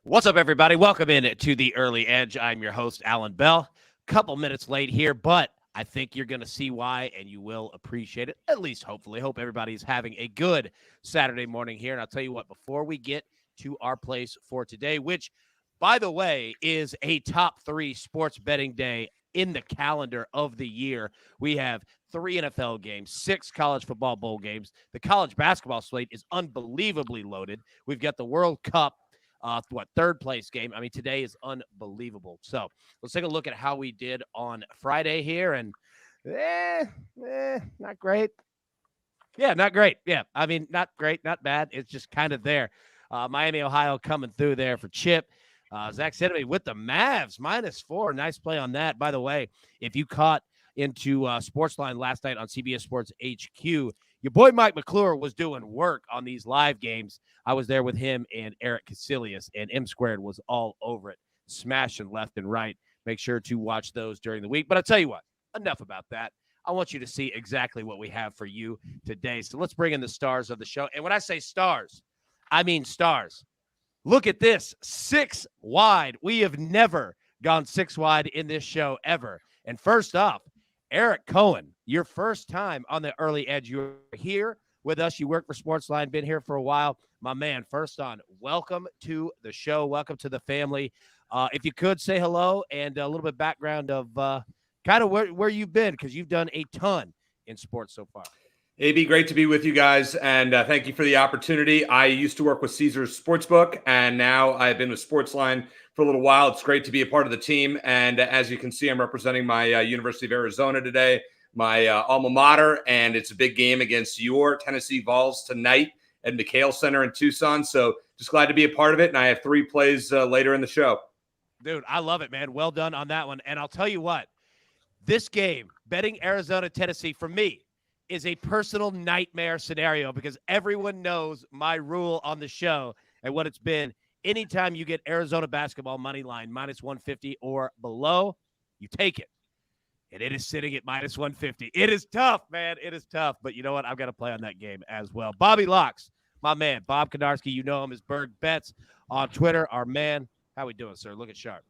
What's up, everybody? Welcome in to the Early Edge. I'm your host, Allan Bell. Couple minutes late here, but I think you're going to see why, and you will appreciate it, at least hopefully. Hope everybody's having a good Saturday morning here. And I'll tell you what, before we get to our place for today, which, by the way, is a top 3 sports betting day in the calendar of the year. We have 3 NFL games, 6 college football bowl games. The college basketball slate is unbelievably loaded. We've got the World Cup. Third place game. I mean, today is unbelievable. So let's take a look at how we did on Friday here. And not great. Yeah, not great. Yeah, I mean, not great, not bad. It's just kind of there. Miami, Ohio coming through there for Chip. Zach Sedemy with the Mavs, -4. Nice play on that. By the way, if you caught into SportsLine last night on CBS Sports HQ, your boy Mike McClure was doing work on these live games. I was there with him and Eric Casilius, and M Squared was all over it, smashing left and right. Make sure to watch those during the week. But I'll tell you what, enough about that. I want you to see exactly what we have for you today. So let's bring in the stars of the show. And when I say stars, I mean stars. Look at this, 6 wide. We have never gone 6 wide in this show ever. And first off, Eric Cohen, your first time on the Early Edge. You're here with us. You work for SportsLine, been here for a while. My man, first on, welcome to the show. Welcome to the family. If you could say hello and a little bit of background of kind of where you've been, because you've done a ton in sports so far. AB, great to be with you guys, and thank you for the opportunity. I used to work with Caesars Sportsbook, and now I've been with SportsLine for a little while. It's great to be a part of the team, and as you can see, I'm representing my University of Arizona today, my alma mater, and it's a big game against your Tennessee Vols tonight at McHale Center in Tucson, so just glad to be a part of it, and I have 3 plays later in the show. Dude, I love it, man. Well done on that one, and I'll tell you what, this game, betting Arizona-Tennessee, for me, is a personal nightmare scenario because everyone knows my rule on the show and what it's been. Anytime you get Arizona basketball money line -150 or below, you take it. And it is sitting at -150. It is tough, man. It is tough. But you know what? I've got to play on that game as well. Bobby Locks, my man. Bob Konarski, you know him as Berg Betts on Twitter. Our man. How we doing, sir? Look at sharp.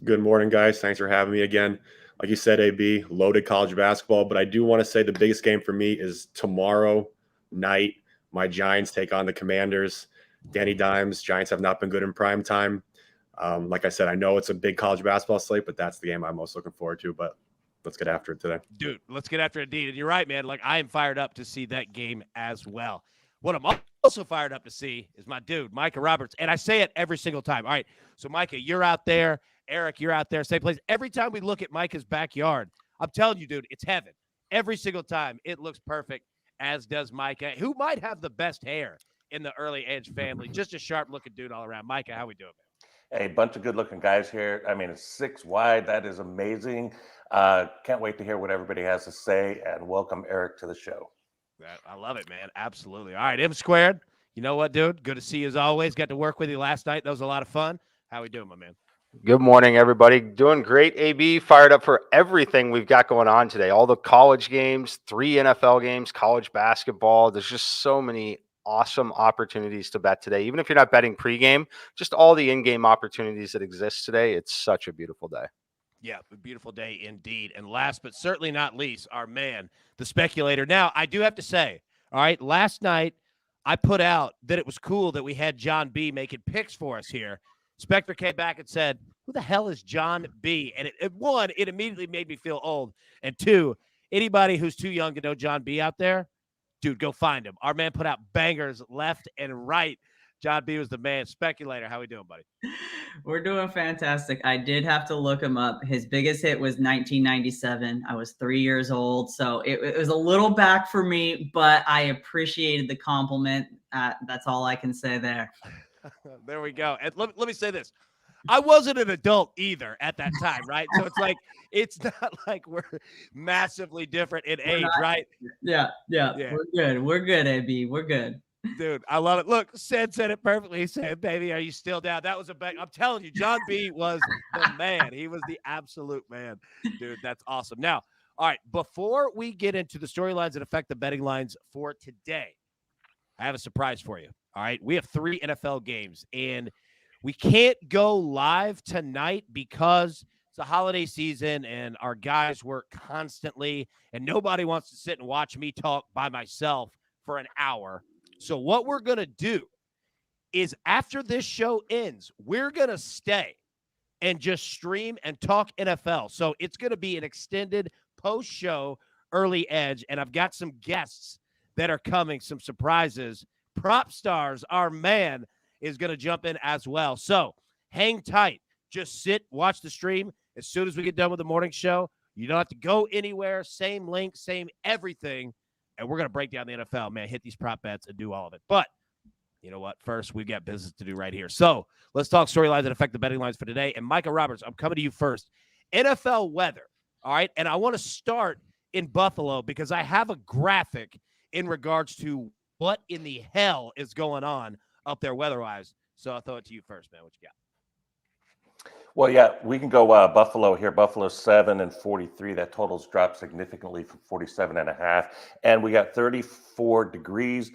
Good morning, guys. Thanks for having me again. Like you said, AB, loaded college basketball, but I do want to say the biggest game for me is tomorrow night. My Giants take on the Commanders. Danny Dimes, Giants have not been good in prime time. Like I said, I know it's a big college basketball slate, but that's the game I'm most looking forward to. But let's get after it today. Dude, let's get after it indeed. And you're right, man. Like, I am fired up to see that game as well. What I'm also fired up to see is my dude, Micah Roberts. And I say it every single time. All right, so Micah, you're out there. Eric, you're out there, same place. Every time we look at Micah's backyard, I'm telling you, dude, it's heaven. Every single time, it looks perfect, as does Micah, who might have the best hair in the Early Edge family. Just a sharp-looking dude all around. Micah, how we doing, man? A bunch of good-looking guys here. I mean, it's 6 wide. That is amazing. Can't wait to hear what everybody has to say, and welcome Eric to the show. I love it, man. Absolutely. All right, M Squared. You know what, dude? Good to see you as always. Got to work with you last night. That was a lot of fun. How we doing, my man? Good morning, everybody. Doing great, AB. Fired up for everything we've got going on today. All the college games, 3 NFL games, college basketball. There's just so many awesome opportunities to bet today. Even if you're not betting pregame, just all the in-game opportunities that exist today. It's such a beautiful day. Yeah, a beautiful day indeed. And last but certainly not least, our man, the speculator. Now, I do have to say, all right, last night I put out that it was cool that we had John B making picks for us here. Spector came back and said, who the hell is John B? And one, it immediately made me feel old. And 2, anybody who's too young to know John B out there, dude, go find him. Our man put out bangers left and right. John B was the man. Speculator, how we doing, buddy? We're doing fantastic. I did have to look him up. His biggest hit was 1997. I was 3 years old, so it was a little back for me, but I appreciated the compliment. That's all I can say there. There we go. And let me say this. I wasn't an adult either at that time, right? So it's like, it's not like we're massively different in age, right? Yeah. We're good, AB. We're good. Dude, I love it. Look, said it perfectly. He said, baby, are you still down? That was a bang. I'm telling you, John B was the man. He was the absolute man. Dude, that's awesome. Now, all right, before we get into the storylines that affect the betting lines for today, I have a surprise for you. All right, we have 3 NFL games, and We can't go live tonight because it's a holiday season and our guys work constantly and nobody wants to sit and watch me talk by myself for an hour. So what we're going to do is after this show ends, we're going to stay and just stream and talk NFL. So it's going to be an extended post-show early edge, and I've got some guests that are coming, some surprises. Prop Stars, our man, is going to jump in as well. So hang tight. Just sit, watch the stream. As soon as we get done with the morning show, you don't have to go anywhere. Same link, same everything, and we're going to break down the NFL, man. Hit these prop bets and do all of it. But you know what? First, we've got business to do right here. So let's talk storylines that affect the betting lines for today. And Micah Roberts, I'm coming to you first. NFL weather, all right? And I want to start in Buffalo because I have a graphic in regards to what in the hell is going on up there weather-wise. So I'll throw it to you first, man. What you got? Well, yeah, we can go Buffalo here. Buffalo 7-43. That total's dropped significantly from 47.5. And we got 34 degrees.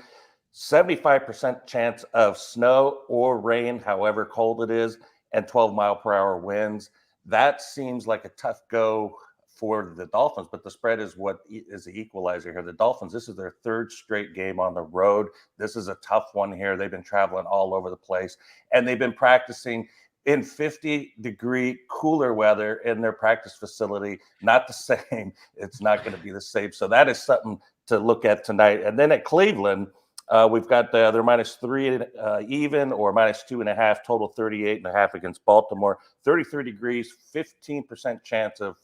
75% chance of snow or rain, however cold it is, and 12-mile-per-hour winds. That seems like a tough go for the Dolphins, but the spread is what is the equalizer here. The Dolphins, this is their third straight game on the road. This is a tough one here. They've been traveling all over the place, and they've been practicing in 50-degree cooler weather in their practice facility. Not the same. It's not going to be the same. So that is something to look at tonight. And then at Cleveland, we've got they're -3 even or -2.5, total 38.5 against Baltimore. 33 degrees, 15% chance of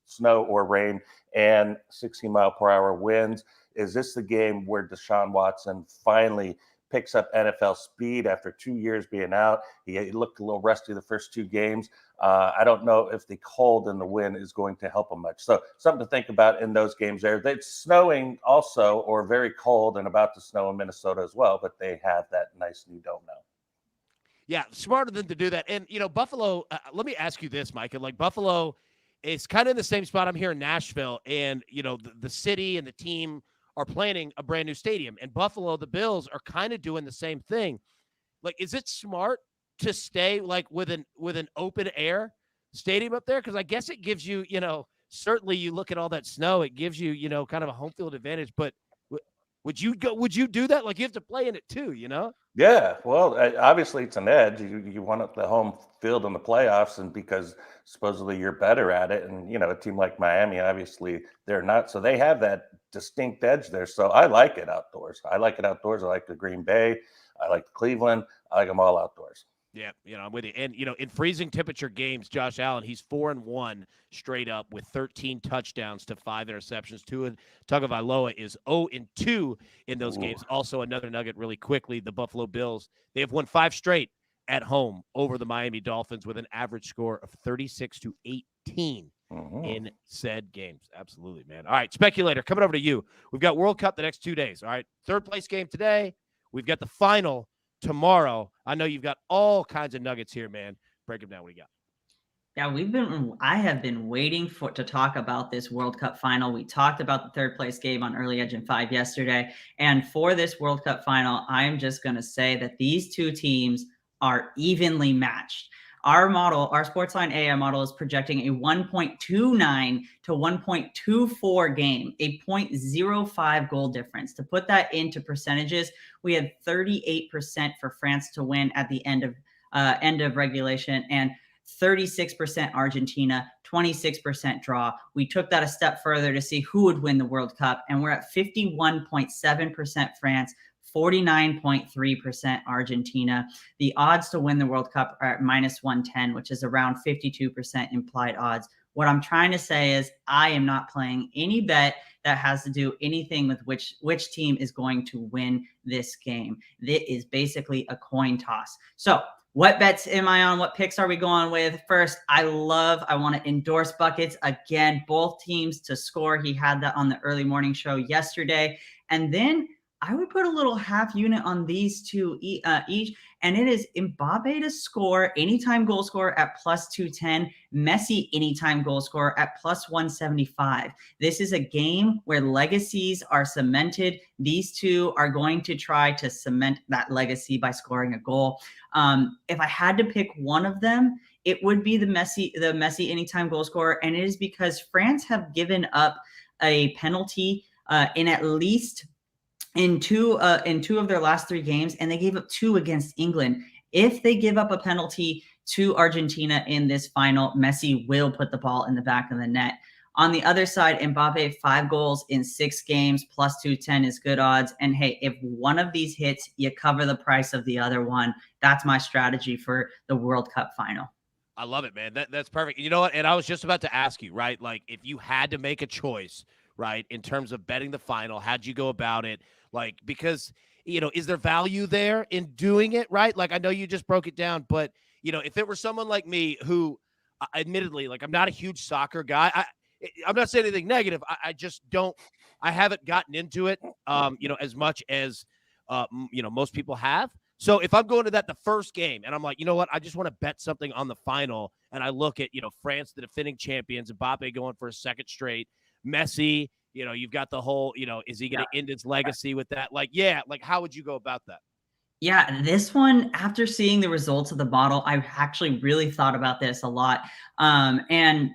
snow or rain, and 16-mile-per-hour winds. Is this the game where Deshaun Watson finally picks up NFL speed after 2 years being out? He looked a little rusty the first two games. I don't know if the cold and the wind is going to help him much. So something to think about in those games there. It's snowing also, or very cold and about to snow in Minnesota as well, but they have that nice new dome now. Yeah, smarter than to do that. And, you know, Buffalo, let me ask you this, Mike. Like, Buffalo is kind of in the same spot. I'm here in Nashville, and, you know, the city and the team are planning a brand new stadium. And Buffalo, the Bills, are kind of doing the same thing. Like, is it smart to stay like with an open air stadium up there? Because I guess it gives you, you know, certainly you look at all that snow, it gives you, you know, kind of a home field advantage. But would you do that? Like, you have to play in it too, you know? Yeah, well, obviously it's an edge. You want the home field in the playoffs, and because supposedly you're better at it. And, you know, a team like Miami, obviously they're not. So they have that distinct edge there. So I like it outdoors. I like the Green Bay. I like Cleveland. I like them all outdoors. Yeah, you know, I'm with you. And, you know, in freezing temperature games, Josh Allen, he's 4-1 straight up with 13 touchdowns to 5 interceptions. Tagovailoa is 0-2 in those games. Also, another nugget really quickly, the Buffalo Bills, they have won 5 straight at home over the Miami Dolphins with an average score of 36-18 in said games. Absolutely, man. All right, speculator, coming over to you. We've got World Cup the next 2 days, all right? Third place game today. We've got the final tomorrow. I know you've got all kinds of nuggets here, man. Break them down. What do you got? Yeah, I have been waiting to talk about this World Cup final. We talked about the third place game on Early Edge and 5 yesterday. And for this World Cup final, I'm just going to say that these two teams are evenly matched. Our SportsLine AI model is projecting a 1.29 to 1.24 game, a 0.05 goal difference. To put that into percentages, we had 38% for France to win at the end of regulation, and 36% Argentina, 26% draw. We took that a step further to see who would win the World Cup, and we're at 51.7% France, 49.3% Argentina. The odds to win the World Cup are at -110, which is around 52% implied odds. What I'm trying to say is I am not playing any bet that has to do anything with which team is going to win this game. It is basically a coin toss. So what bets am I on? What picks are we going with? First, I want to endorse Buckets. Again, both teams to score. He had that on the early morning show yesterday. And then I would put a little half unit on these two each, and it is Mbappe to score anytime goal scorer at plus 210, Messi anytime goal scorer at plus 175. This is a game where legacies are cemented. These two are going to try to cement that legacy by scoring a goal. If I had to pick one of them, it would be the Messi anytime goal scorer, and it is because France have given up a penalty in at least in two of their last 3 games, and they gave up 2 against England. If they give up a penalty to Argentina in this final, Messi will put the ball in the back of the net. On the other side, Mbappe, 5 goals in 6 games, plus 210 is good odds. And hey, if one of these hits, you cover the price of the other one. That's my strategy for the World Cup final. I love it, man. That's perfect. You know what? And I was just about to ask you, right? Like, if you had to make a choice, right, in terms of betting the final, how'd you go about it? Like, because, is there value there in doing it, right? Like, I know you just broke it down, but, if it were someone like me who, admittedly, like, I'm not a huge soccer guy. I'm not saying anything negative. I just don't – I haven't gotten into it, as much as, most people have. So if I'm going to the first game and I'm like, you know what, I just want to bet something on the final, and I look at, France, the defending champions, Mbappe going for a second straight, Messi, you've got the whole, is he going to end his legacy with that? Like, yeah, like how would you go about that? Yeah, this one, after seeing the results of the bottle, I actually really thought about this a lot. And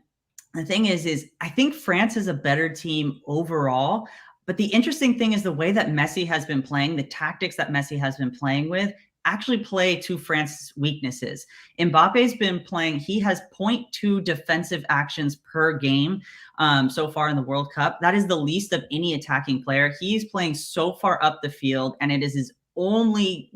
the thing is I think France is a better team overall. But the interesting thing is the way that Messi has been playing, the tactics that Messi has been playing with, actually play to France's weaknesses. Mbappe's been playing, he has 0.2 defensive actions per game so far in the World Cup. That is the least of any attacking player. He's playing so far up the field, and it is his only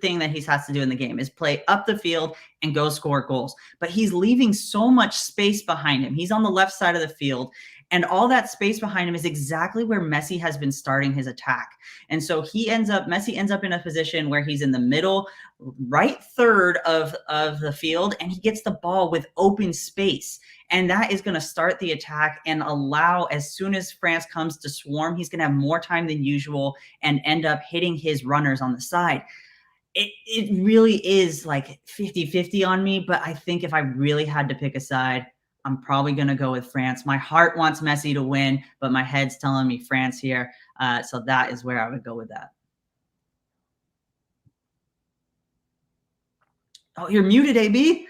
thing that he has to do in the game is play up the field and go score goals. But he's leaving so much space behind him. He's on the left side of the field, and all that space behind him is exactly where Messi has been starting his attack. And so Messi ends up in a position where he's in the middle, right third of the field, and he gets the ball with open space. And that is going to start the attack and allow, as soon as France comes to swarm, he's going to have more time than usual and end up hitting his runners on the side. It really is like 50-50 on me, but I think if I really had to pick a side, I'm probably going to go with France. My heart wants Messi to win, but my head's telling me France here. So that is where I would go with that. Oh, you're muted, AB.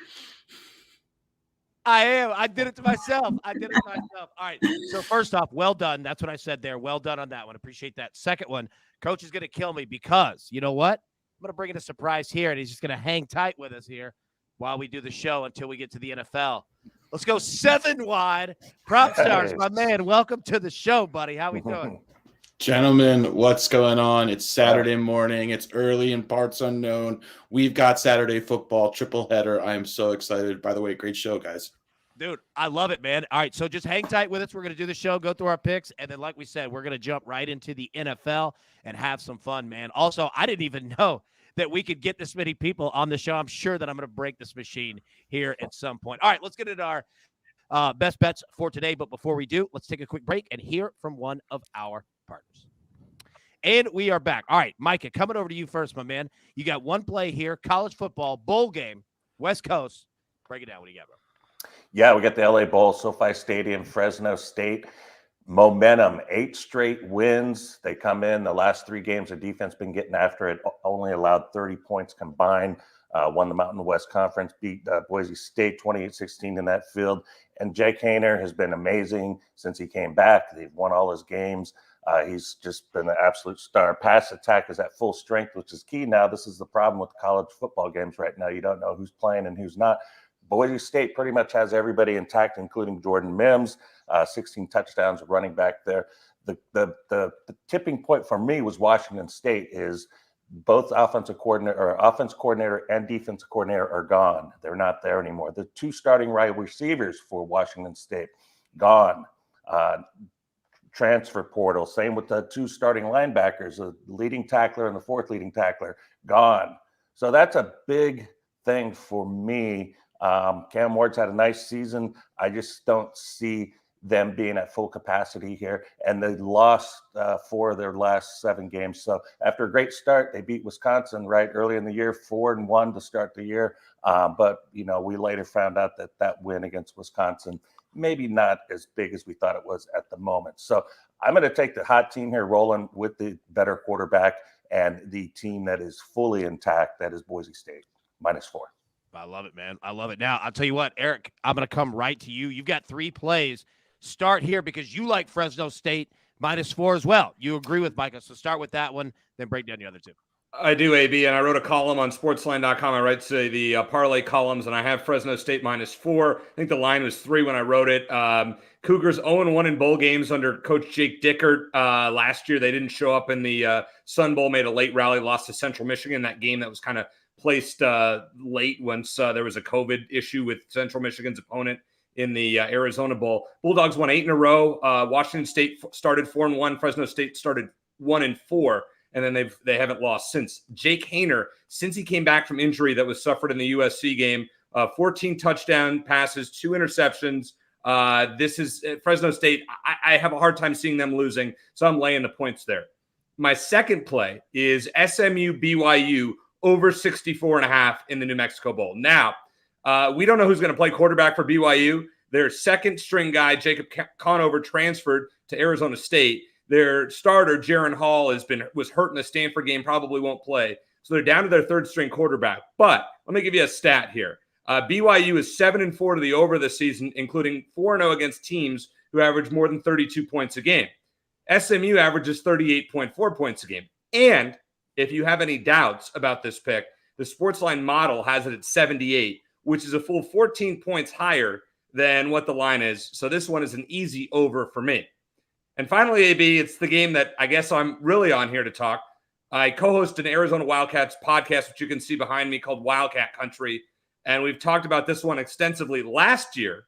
I am. I did it to myself. All right. So first off, well done. That's what I said there. Well done on that one. Appreciate that. Second one, Coach is going to kill me because, you know what? I'm going to bring in a surprise here, and he's just going to hang tight with us here while we do the show until we get to the NFL. Let's go 7 wide. Prop Stars, my man. Welcome to the show, buddy. How we doing? Gentlemen, what's going on? It's Saturday morning. It's early in parts unknown. We've got Saturday football, triple header. I am so excited. By the way, great show, guys. Dude, I love it, man. All right, so just hang tight with us. We're going to do the show, go through our picks, and then like we said, we're going to jump right into the NFL and have some fun, man. Also, I didn't even know that we could get this many people on the show. I'm sure that I'm going to break this machine here at some point. All right, let's get into our best bets for today. But before we do, let's take a quick break and hear from one of our partners. And we are back. All right, Micah, coming over to you first, my man. You got one play here, college football, bowl game, West Coast. Break it down. What do you got, bro? Yeah, we got the LA Bowl, SoFi Stadium, Fresno State. Momentum, 8 straight wins. They come in. The last 3 games, their defense been getting after it. Only allowed 30 points combined. Won the Mountain West Conference, beat Boise State 28-16 in that field. And Jake Haener has been amazing since he came back. They've won all his games. He's just been an absolute star. Pass attack is at full strength, which is key now. This is the problem with college football games right now. You don't know who's playing and who's not. Boise State pretty much has everybody intact, including Jordan Mims, 16 touchdowns running back there. The tipping point for me was Washington State is both offense coordinator and defensive coordinator are gone. They're not there anymore. The 2 starting wide receivers for Washington State, gone. Transfer portal. Same with the 2 starting linebackers, the leading tackler and the 4th leading tackler, gone. So that's a big thing for me. Cam Ward's had a nice season. I just don't see them being at full capacity here, and they lost 4 of their last 7 games. So after a great start, they beat Wisconsin right early in the year, 4-1 to start the year. But we later found out that win against Wisconsin maybe not as big as we thought it was at the moment. So I'm going to take the hot team here, rolling with the better quarterback and the team that is fully intact. That is Boise State, -4. I love it, man. I love it. Now, I'll tell you what, Eric, I'm going to come right to you. You've got 3 plays. Start here because you like Fresno State -4 as well. You agree with Micah, so start with that one, then break down the other 2. I do, AB, and I wrote a column on sportsline.com. I write to the parlay columns, and I have Fresno State -4. I think the line was 3 when I wrote it. Cougars 0-1 in bowl games under Coach Jake Dickert. Last year, they didn't show up in the Sun Bowl, made a late rally, lost to Central Michigan. That game that was kind of placed late once there was a COVID issue with Central Michigan's opponent in the Arizona Bowl. Bulldogs won 8 in a row. Washington State started 4-1. Fresno State started 1-4. And then they haven't lost since. Jake Haener, since he came back from injury that was suffered in the USC game, 14 touchdown passes, 2 interceptions. This is Fresno State. I have a hard time seeing them losing, so I'm laying the points there. My second play is SMU BYU over 64.5 in the New Mexico Bowl. Now, we don't know who's going to play quarterback for BYU. Their second string guy, Jacob Conover, transferred to Arizona State. Their starter, Jaron Hall, was hurt in the Stanford game, probably won't play. So they're down to their third string quarterback. But let me give you a stat here. BYU is 7-4 to the over this season, including 4-0 against teams who average more than 32 points a game. SMU averages 38.4 points a game. And if you have any doubts about this pick, the SportsLine model has it at 78, which is a full 14 points higher than what the line is. So this one is an easy over for me. And finally, AB, it's the game that I guess I'm really on here to talk. I co-host an Arizona Wildcats podcast, which you can see behind me, called Wildcat Country. And we've talked about this one extensively. Last year,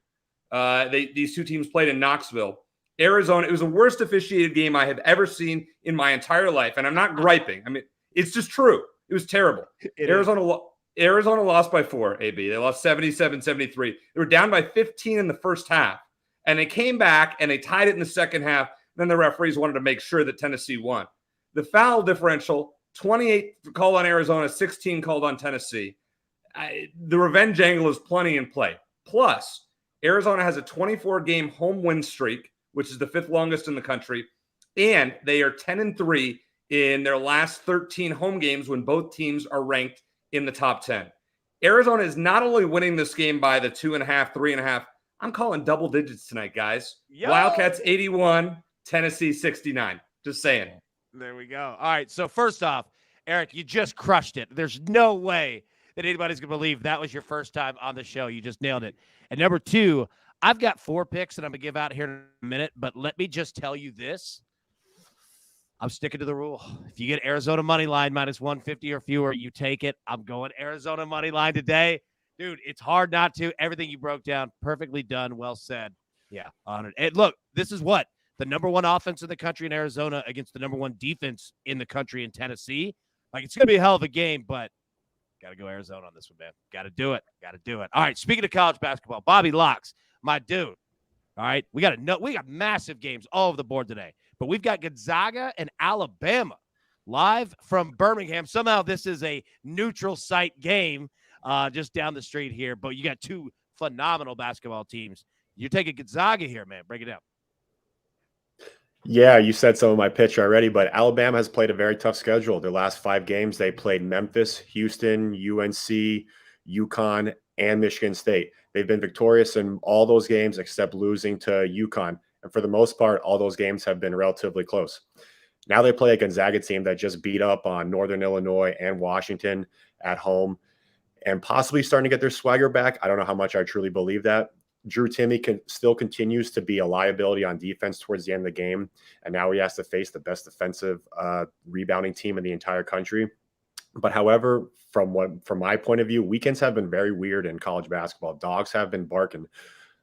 these 2 teams played in Knoxville. Arizona, it was the worst officiated game I have ever seen in my entire life. And I'm not griping. I mean, it's just true. It was terrible. Arizona lost by 4, AB. They lost 77-73. They were down by 15 in the first half. And they came back and they tied it in the second half. Then the referees wanted to make sure that Tennessee won. The foul differential, 28 called on Arizona, 16 called on Tennessee. The revenge angle is plenty in play. Plus, Arizona has a 24-game home win streak, which is the 5th longest in the country. And they are 10-3 in their last 13 home games when both teams are ranked in the top 10. Arizona is not only winning this game by the 2.5, 3.5. I'm calling double digits tonight, guys. Yo! Wildcats 81, Tennessee 69. Just saying. There we go. All right. So first off, Eric, you just crushed it. There's no way that anybody's going to believe that was your first time on the show. You just nailed it. And number 2, I've got 4 picks that I'm going to give out here in a minute, but let me just tell you this. I'm sticking to the rule. If you get Arizona money line -150 or fewer, you take it. I'm going Arizona money line today. Dude, it's hard not to. Everything you broke down, perfectly done. Well said. Yeah, honored. And look, this is what? The number 1 offense in the country in Arizona against the number 1 defense in the country in Tennessee. Like, it's going to be a hell of a game, but got to go Arizona on this one, man. Got to do it. Got to do it. All right, speaking of college basketball, Bobby Locks, my dude. All right, we got massive games all over the board today, but we've got Gonzaga and Alabama live from Birmingham. Somehow this is a neutral site game. Just down the street here, but you got 2 phenomenal basketball teams. You're taking Gonzaga here, man. Break it down. Yeah, you said some of my pitch already, but Alabama has played a very tough schedule. Their last 5 games, they played Memphis, Houston, UNC, UConn, and Michigan State. They've been victorious in all those games except losing to UConn. And for the most part, all those games have been relatively close. Now they play a Gonzaga team that just beat up on Northern Illinois and Washington at home, and possibly starting to get their swagger back. I don't know how much I truly believe that. Drew Timme still continues to be a liability on defense towards the end of the game, and now he has to face the best defensive rebounding team in the entire country. But however, from my point of view, weekends have been very weird in college basketball. Dogs have been barking.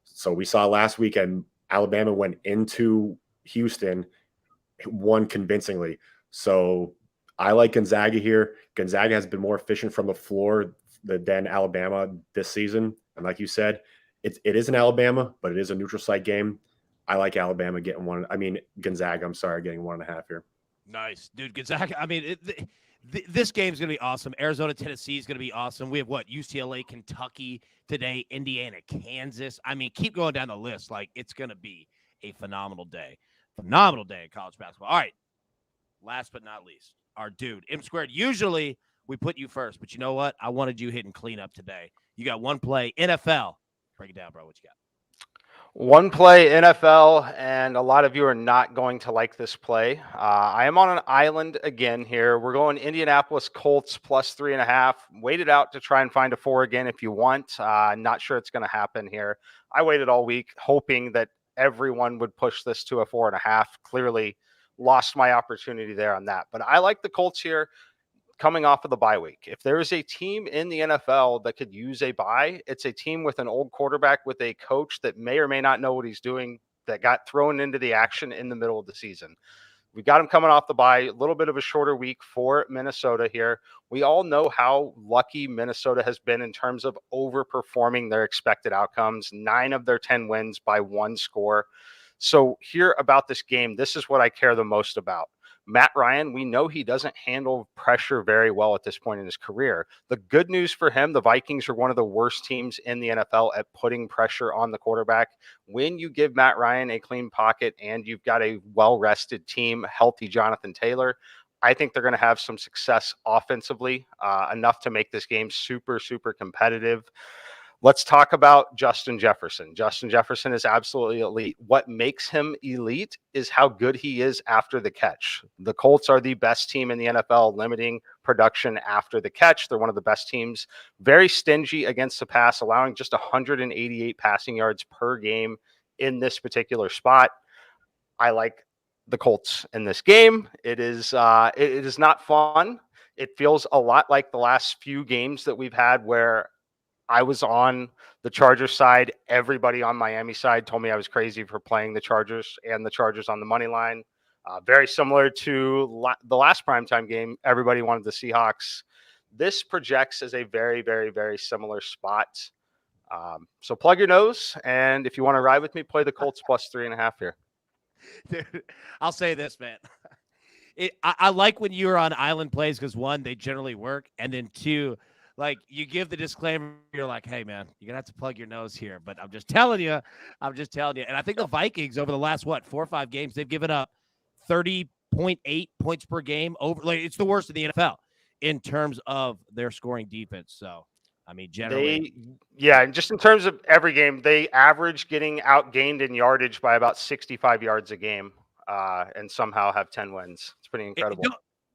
So we saw last weekend, Alabama went into Houston, won convincingly. So I like Gonzaga here. Gonzaga has been more efficient from the floor than Alabama this season. And like you said, it is in Alabama, but it is a neutral site game. I like Alabama getting one. I mean, Gonzaga, I'm sorry, getting 1.5 here. Nice, dude. Gonzaga. I mean, this game's going to be awesome. Arizona, Tennessee is going to be awesome. We have UCLA, Kentucky today, Indiana, Kansas. I mean, keep going down the list. Like, it's going to be a phenomenal day. Phenomenal day in college basketball. All right. Last but not least, our dude, M Squared. Usually we put you first, but you know what? I wanted you hitting cleanup today. You got one play, NFL. Break it down, bro. What you got? One play NFL, and a lot of you are not going to like this play. I am on an island again here. We're going Indianapolis Colts plus 3.5. Wait it out to try and find a 4 again if you want. Not sure it's going to happen here. I waited all week hoping that everyone would push this to a 4.5. Clearly lost my opportunity there on that. But I like the Colts here coming off of the bye week. If there is a team in the NFL that could use a bye, it's a team with an old quarterback with a coach that may or may not know what he's doing, that got thrown into the action in the middle of the season. We got him coming off the bye, a little bit of a shorter week for Minnesota here. We all know how lucky Minnesota has been in terms of overperforming their expected outcomes. 9 of their 10 wins by 1 score. So here about this game, this is what I care the most about. Matt Ryan, we know he doesn't handle pressure very well at this point in his career. The good news for him, the Vikings are one of the worst teams in the NFL at putting pressure on the quarterback. When you give Matt Ryan a clean pocket and you've got a well-rested team, healthy Jonathan Taylor, I think they're going to have some success offensively, enough to make this game super, super competitive. Let's talk about Justin Jefferson. Justin Jefferson is absolutely elite. What makes him elite is how good he is after the catch. The Colts are the best team in the NFL limiting production after the catch. They're one of the best teams. Very stingy against the pass, allowing just 188 passing yards per game in this particular spot. I like the Colts in this game. It is not fun. It feels a lot like the last few games that we've had where I was on the Chargers side. Everybody on Miami side told me I was crazy for playing the Chargers and the Chargers on the money line. Very similar to the last primetime game. Everybody wanted the Seahawks. This projects as a very, very, very similar spot. So plug your nose. And if you want to ride with me, play the Colts plus 3.5 here. Dude, I'll say this, man. I like when you're on island plays because, 1, they generally work. And then 2, like, you give the disclaimer, you're like, hey, man, you're going to have to plug your nose here. But I'm just telling you. And I think the Vikings over the last, 4 or 5 games, they've given up 30.8 points per game. It's the worst in the NFL in terms of their scoring defense. So, I mean, generally. And just in terms of every game, they average getting outgained in yardage by about 65 yards a game and somehow have 10 wins. It's pretty incredible.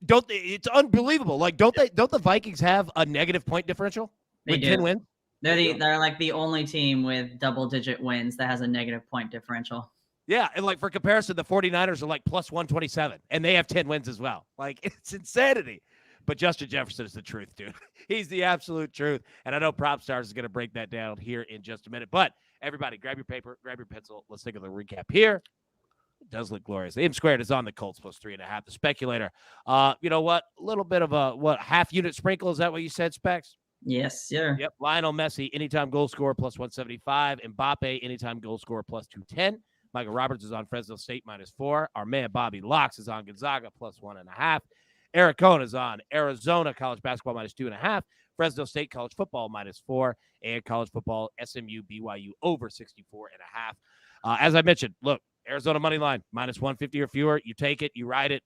Don't they, it's unbelievable. Like, don't the Vikings have a negative point differential with 10 wins? They're like the only team with double-digit wins that has a negative point differential. Yeah, and like for comparison, the 49ers are like plus 127, and they have 10 wins as well. Like, it's insanity. But Justin Jefferson is the truth, dude. He's the absolute truth. And I know Prop Stars is going to break that down here in just a minute. But everybody, grab your paper, grab your pencil. Let's take a little recap here. It does look glorious. The M squared is on the Colts plus 3.5. The speculator, you know what? A little bit of a half unit sprinkle. Is that what you said, Specs? Yes, sir. Yep. Lionel Messi, anytime goal scorer plus 175. Mbappe, anytime goal scorer plus 210. Micah Roberts is on Fresno State -4. Our man Bobby Locks is on Gonzaga plus 1.5. Eric Cohen is on Arizona college basketball -2.5. Fresno State college football -4. And college football SMU BYU over 64.5. As I mentioned, look, Arizona money line -150 or fewer. You take it, you ride it.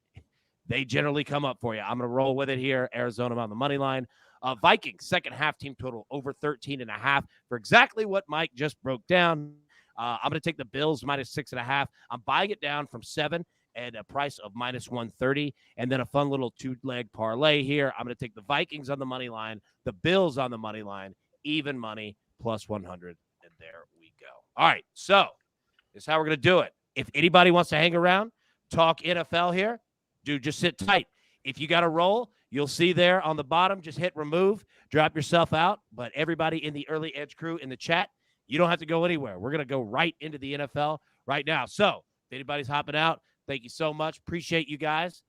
They generally come up for you. I'm going to roll with it here. Arizona on the money line. Vikings second half team total over 13.5 for exactly what Mike just broke down. I'm going to take the Bills -6.5. I'm buying it down from 7 at a price of -130, and then a fun little 2-leg parlay here. I'm going to take the Vikings on the money line, the Bills on the money line, even money plus 100, and there we go. All right, so this is how we're going to do it. If anybody wants to hang around, talk NFL here, dude, just sit tight. If you got to roll, you'll see there on the bottom, just hit remove, drop yourself out. But everybody in the Early Edge crew in the chat, you don't have to go anywhere. We're going to go right into the NFL right now. So if anybody's hopping out, thank you so much. Appreciate you guys.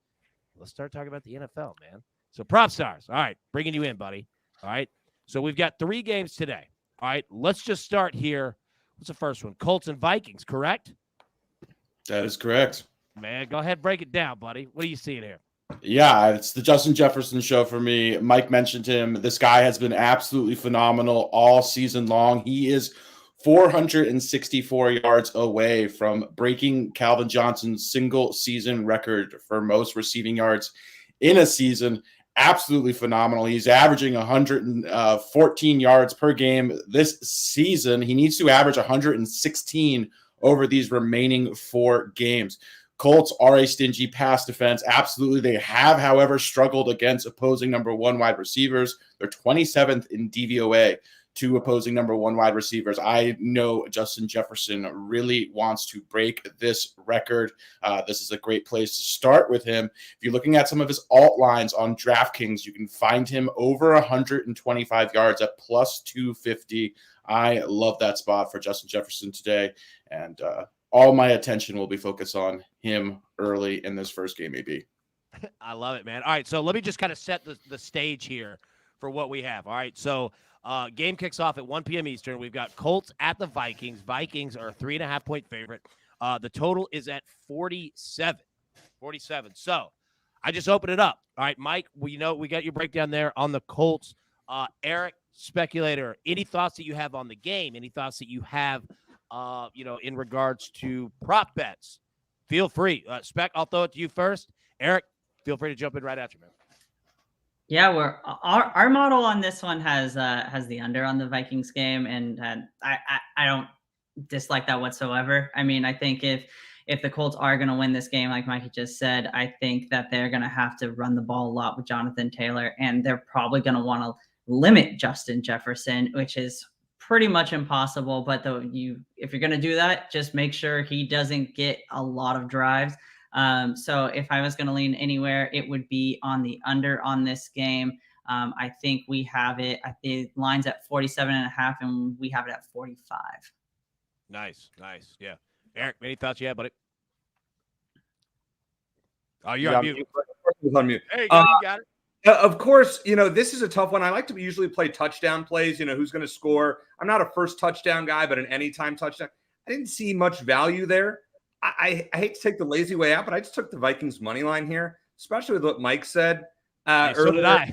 Let's start talking about the NFL, man. So Prop Stars. All right, bringing you in, buddy. All right. So we've got 3 games today. All right, let's just start here. What's the first one? Colts and Vikings, correct? That is correct. Man, go ahead, break it down, buddy. What are you seeing here? Yeah, it's the Justin Jefferson show for me. Mike mentioned him. This guy has been absolutely phenomenal all season long. He is 464 yards away from breaking Calvin Johnson's single season record for most receiving yards in a season. Absolutely phenomenal. He's averaging 114 yards per game this season. He needs to average 116 over these remaining 4 games. Colts are a stingy pass defense. Absolutely. They have, however, struggled against opposing number 1 wide receivers. They're 27th in DVOA to opposing number 1 wide receivers. I know Justin Jefferson really wants to break this record. This is a great place to start with him. If you're looking at some of his alt lines on DraftKings, you can find him over 125 yards at plus 250. I love that spot for Justin Jefferson today. And all my attention will be focused on him early in this first game, AB. I love it, man. All right, so let me just kind of set the stage here for what we have. All right, so game kicks off at 1 p.m. Eastern. We've got Colts at the Vikings. Vikings are a 3.5-point favorite. The total is at 47. 47. So I just opened it up. All right, Mike, we got your breakdown there on the Colts. Eric, speculator, any thoughts that you have on the game? Any thoughts that you have in regards to prop bets? Feel free. Spec, I'll throw it to you first. Eric, feel free to jump in right after, man. Yeah, our model on this one has the under on the Vikings game, and I don't dislike that whatsoever. I mean, I think if the Colts are going to win this game, like Mikey just said, I think that they're going to have to run the ball a lot with Jonathan Taylor, and they're probably going to want to limit Justin Jefferson, which is pretty much impossible. But if you're going to do that, just make sure he doesn't get a lot of drives. So if I was going to lean anywhere, it would be on the under on this game. I think we have it. The line's at 47.5, and we have it at 45. Nice. Yeah. Eric, any thoughts you have, buddy? Oh, you're on mute. On mute. There you go. You got it. Of course, this is a tough one. I like to usually play touchdown plays, who's going to score. I'm not a first touchdown guy, but an anytime touchdown. I didn't see much value there. I hate to take the lazy way out, but I just took the Vikings money line here, especially with what Mike said So earlier. did I.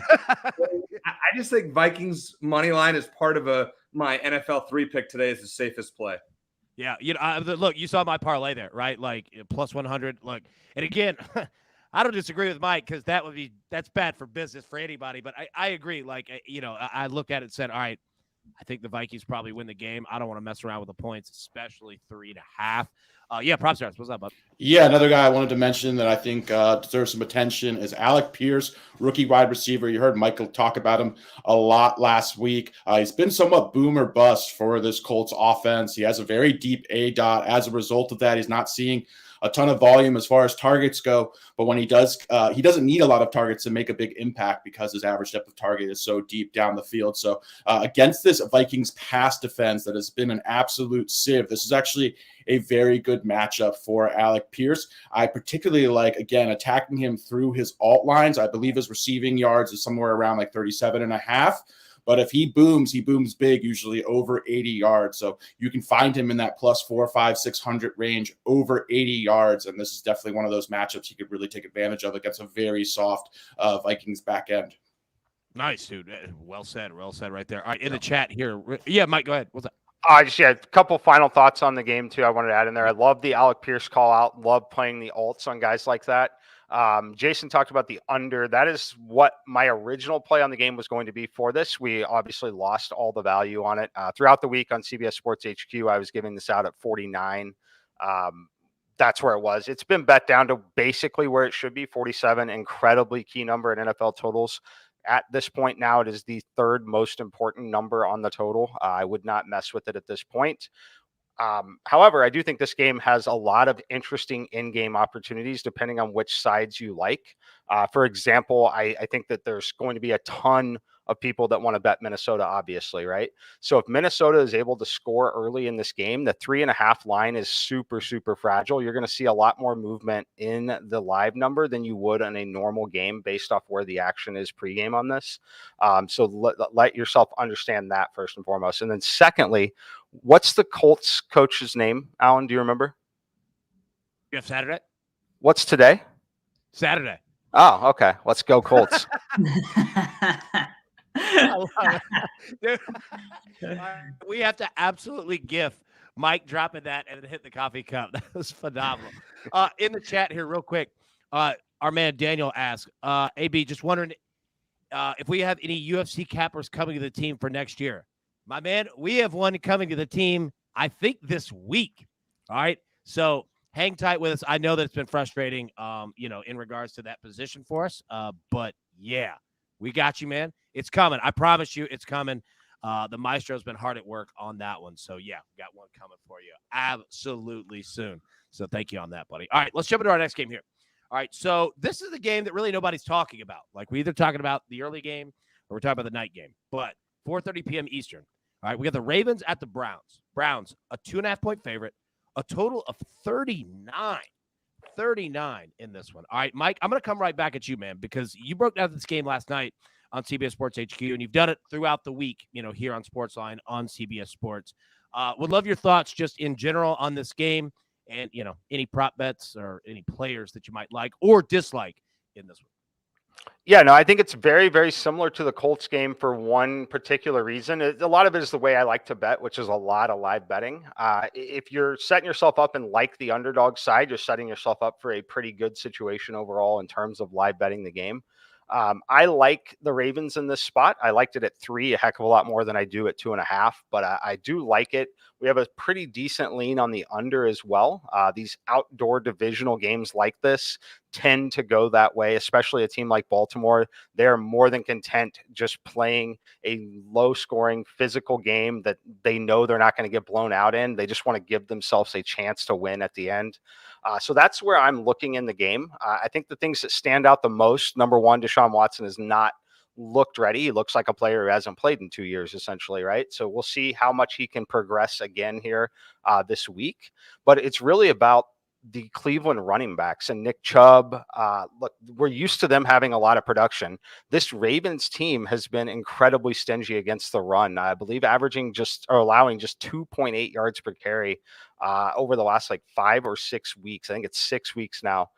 I just think Vikings money line is part of my NFL 3 pick today is the safest play. Yeah, look, you saw my parlay there, right? Like plus 100. Look, and again, I don't disagree with Mike because that's bad for business for anybody. But I agree. Like I look at it and said, all right, I think the Vikings probably win the game. I don't want to mess around with the points, especially 3.5. Yeah, prop stars. What's up, bud? Yeah, another guy I wanted to mention that I think deserves some attention is Alec Pierce, rookie wide receiver. You heard Michael talk about him a lot last week. He's been somewhat boom or bust for this Colts offense. He has a very deep A-dot. As a result of that, he's not seeing a ton of volume as far as targets go, but when he does, he doesn't need a lot of targets to make a big impact because his average depth of target is so deep down the field. So against this Vikings pass defense that has been an absolute sieve, this is actually a very good matchup for Alec Pierce. I particularly like, again, attacking him through his alt lines. I believe his receiving yards is somewhere around like 37.5. But if he booms big, usually over 80 yards. So you can find him in that plus 400, 500, 600 range, over 80 yards. And this is definitely one of those matchups he could really take advantage of against a very soft Vikings back end. Nice, dude. Well said right there. All right, in the chat here. Yeah, Mike, go ahead. What's up? A couple final thoughts on the game, too, I wanted to add in there. I love the Alec Pierce call out. Love playing the alts on guys like that. Jason talked about the under. That is what my original play on the game was going to be for this. We obviously lost all the value on it. Throughout the week on CBS Sports HQ, I was giving this out at 49. That's where it was. It's been bet down to basically where it should be, 47. Incredibly key number in NFL totals. At this point now, it is the third most important number on the total. I would not mess with it at this point. However, I do think this game has a lot of interesting in-game opportunities depending on which sides you like. For example, I think that there's going to be a ton of people that want to bet Minnesota, obviously, right? So if Minnesota is able to score early in this game, the 3.5 line is super, super fragile. You're going to see a lot more movement in the live number than you would on a normal game based off where the action is pregame on this. So let yourself understand that first and foremost. And then secondly, what's the Colts coach's name, Allan? Do you remember? You have Saturday? What's today? Saturday. Oh, okay. Let's go Colts. I love it. Dude, we have to absolutely gif Mike dropping that and then hit the coffee cup. That was phenomenal. In the chat here, real quick, our man Daniel asked, AB, just wondering if we have any UFC cappers coming to the team for next year. My man, we have one coming to the team, I think, this week. All right. So hang tight with us. I know that it's been frustrating, in regards to that position for us. But yeah, we got you, man. It's coming. I promise you it's coming. The Maestro's been hard at work on that one. So yeah, got one coming for you absolutely soon. So thank you on that, buddy. All right, let's jump into our next game here. All right, so this is the game that really nobody's talking about. Like, we're either talking about the early game or we're talking about the night game. But 4:30 p.m. Eastern. All right, we got the Ravens at the Browns. Browns, a 2.5-point favorite, a total of 39 in this one. All right, Mike, I'm going to come right back at you, man, because you broke down this game last night on CBS Sports HQ, and you've done it throughout the week, here on SportsLine on CBS Sports. Would love your thoughts just in general on this game and, any prop bets or any players that you might like or dislike in this one. Yeah, no, I think it's very, very similar to the Colts game for one particular reason. A lot of it is the way I like to bet, which is a lot of live betting. If you're setting yourself up and like the underdog side, you're setting yourself up for a pretty good situation overall in terms of live betting the game. I like the Ravens in this spot. I liked it at 3, a heck of a lot more than I do at 2.5, but I do like it. We have a pretty decent lean on the under as well. These outdoor divisional games like this tend to go that way, especially a team like Baltimore. They're more than content just playing a low-scoring physical game that they know they're not going to get blown out in. They just want to give themselves a chance to win at the end. So that's where I'm looking in the game. I think the things that stand out the most, number one, Deshaun Watson is not looked ready. He looks like a player who hasn't played in 2 years, essentially, right? So we'll see how much he can progress again here this week. But it's really about the Cleveland running backs and Nick Chubb. Look, we're used to them having a lot of production. This Ravens team has been incredibly stingy against the run. I believe allowing just 2.8 yards per carry over the last 5 or 6 weeks. I think it's 6 weeks now.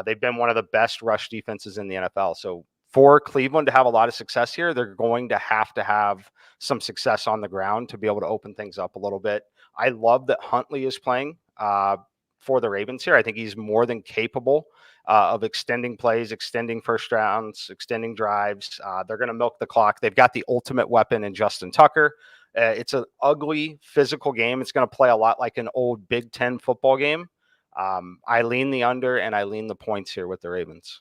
They've been one of the best rush defenses in the NFL. So for Cleveland to have a lot of success here, they're going to have some success on the ground to be able to open things up a little bit. I love that Huntley is playing for the Ravens here. I think he's more than capable of extending plays, extending first rounds, extending drives. They're going to milk the clock. They've got the ultimate weapon in Justin Tucker. It's an ugly physical game. It's going to play a lot like an old Big Ten football game. I lean the under and I lean the points here with the Ravens.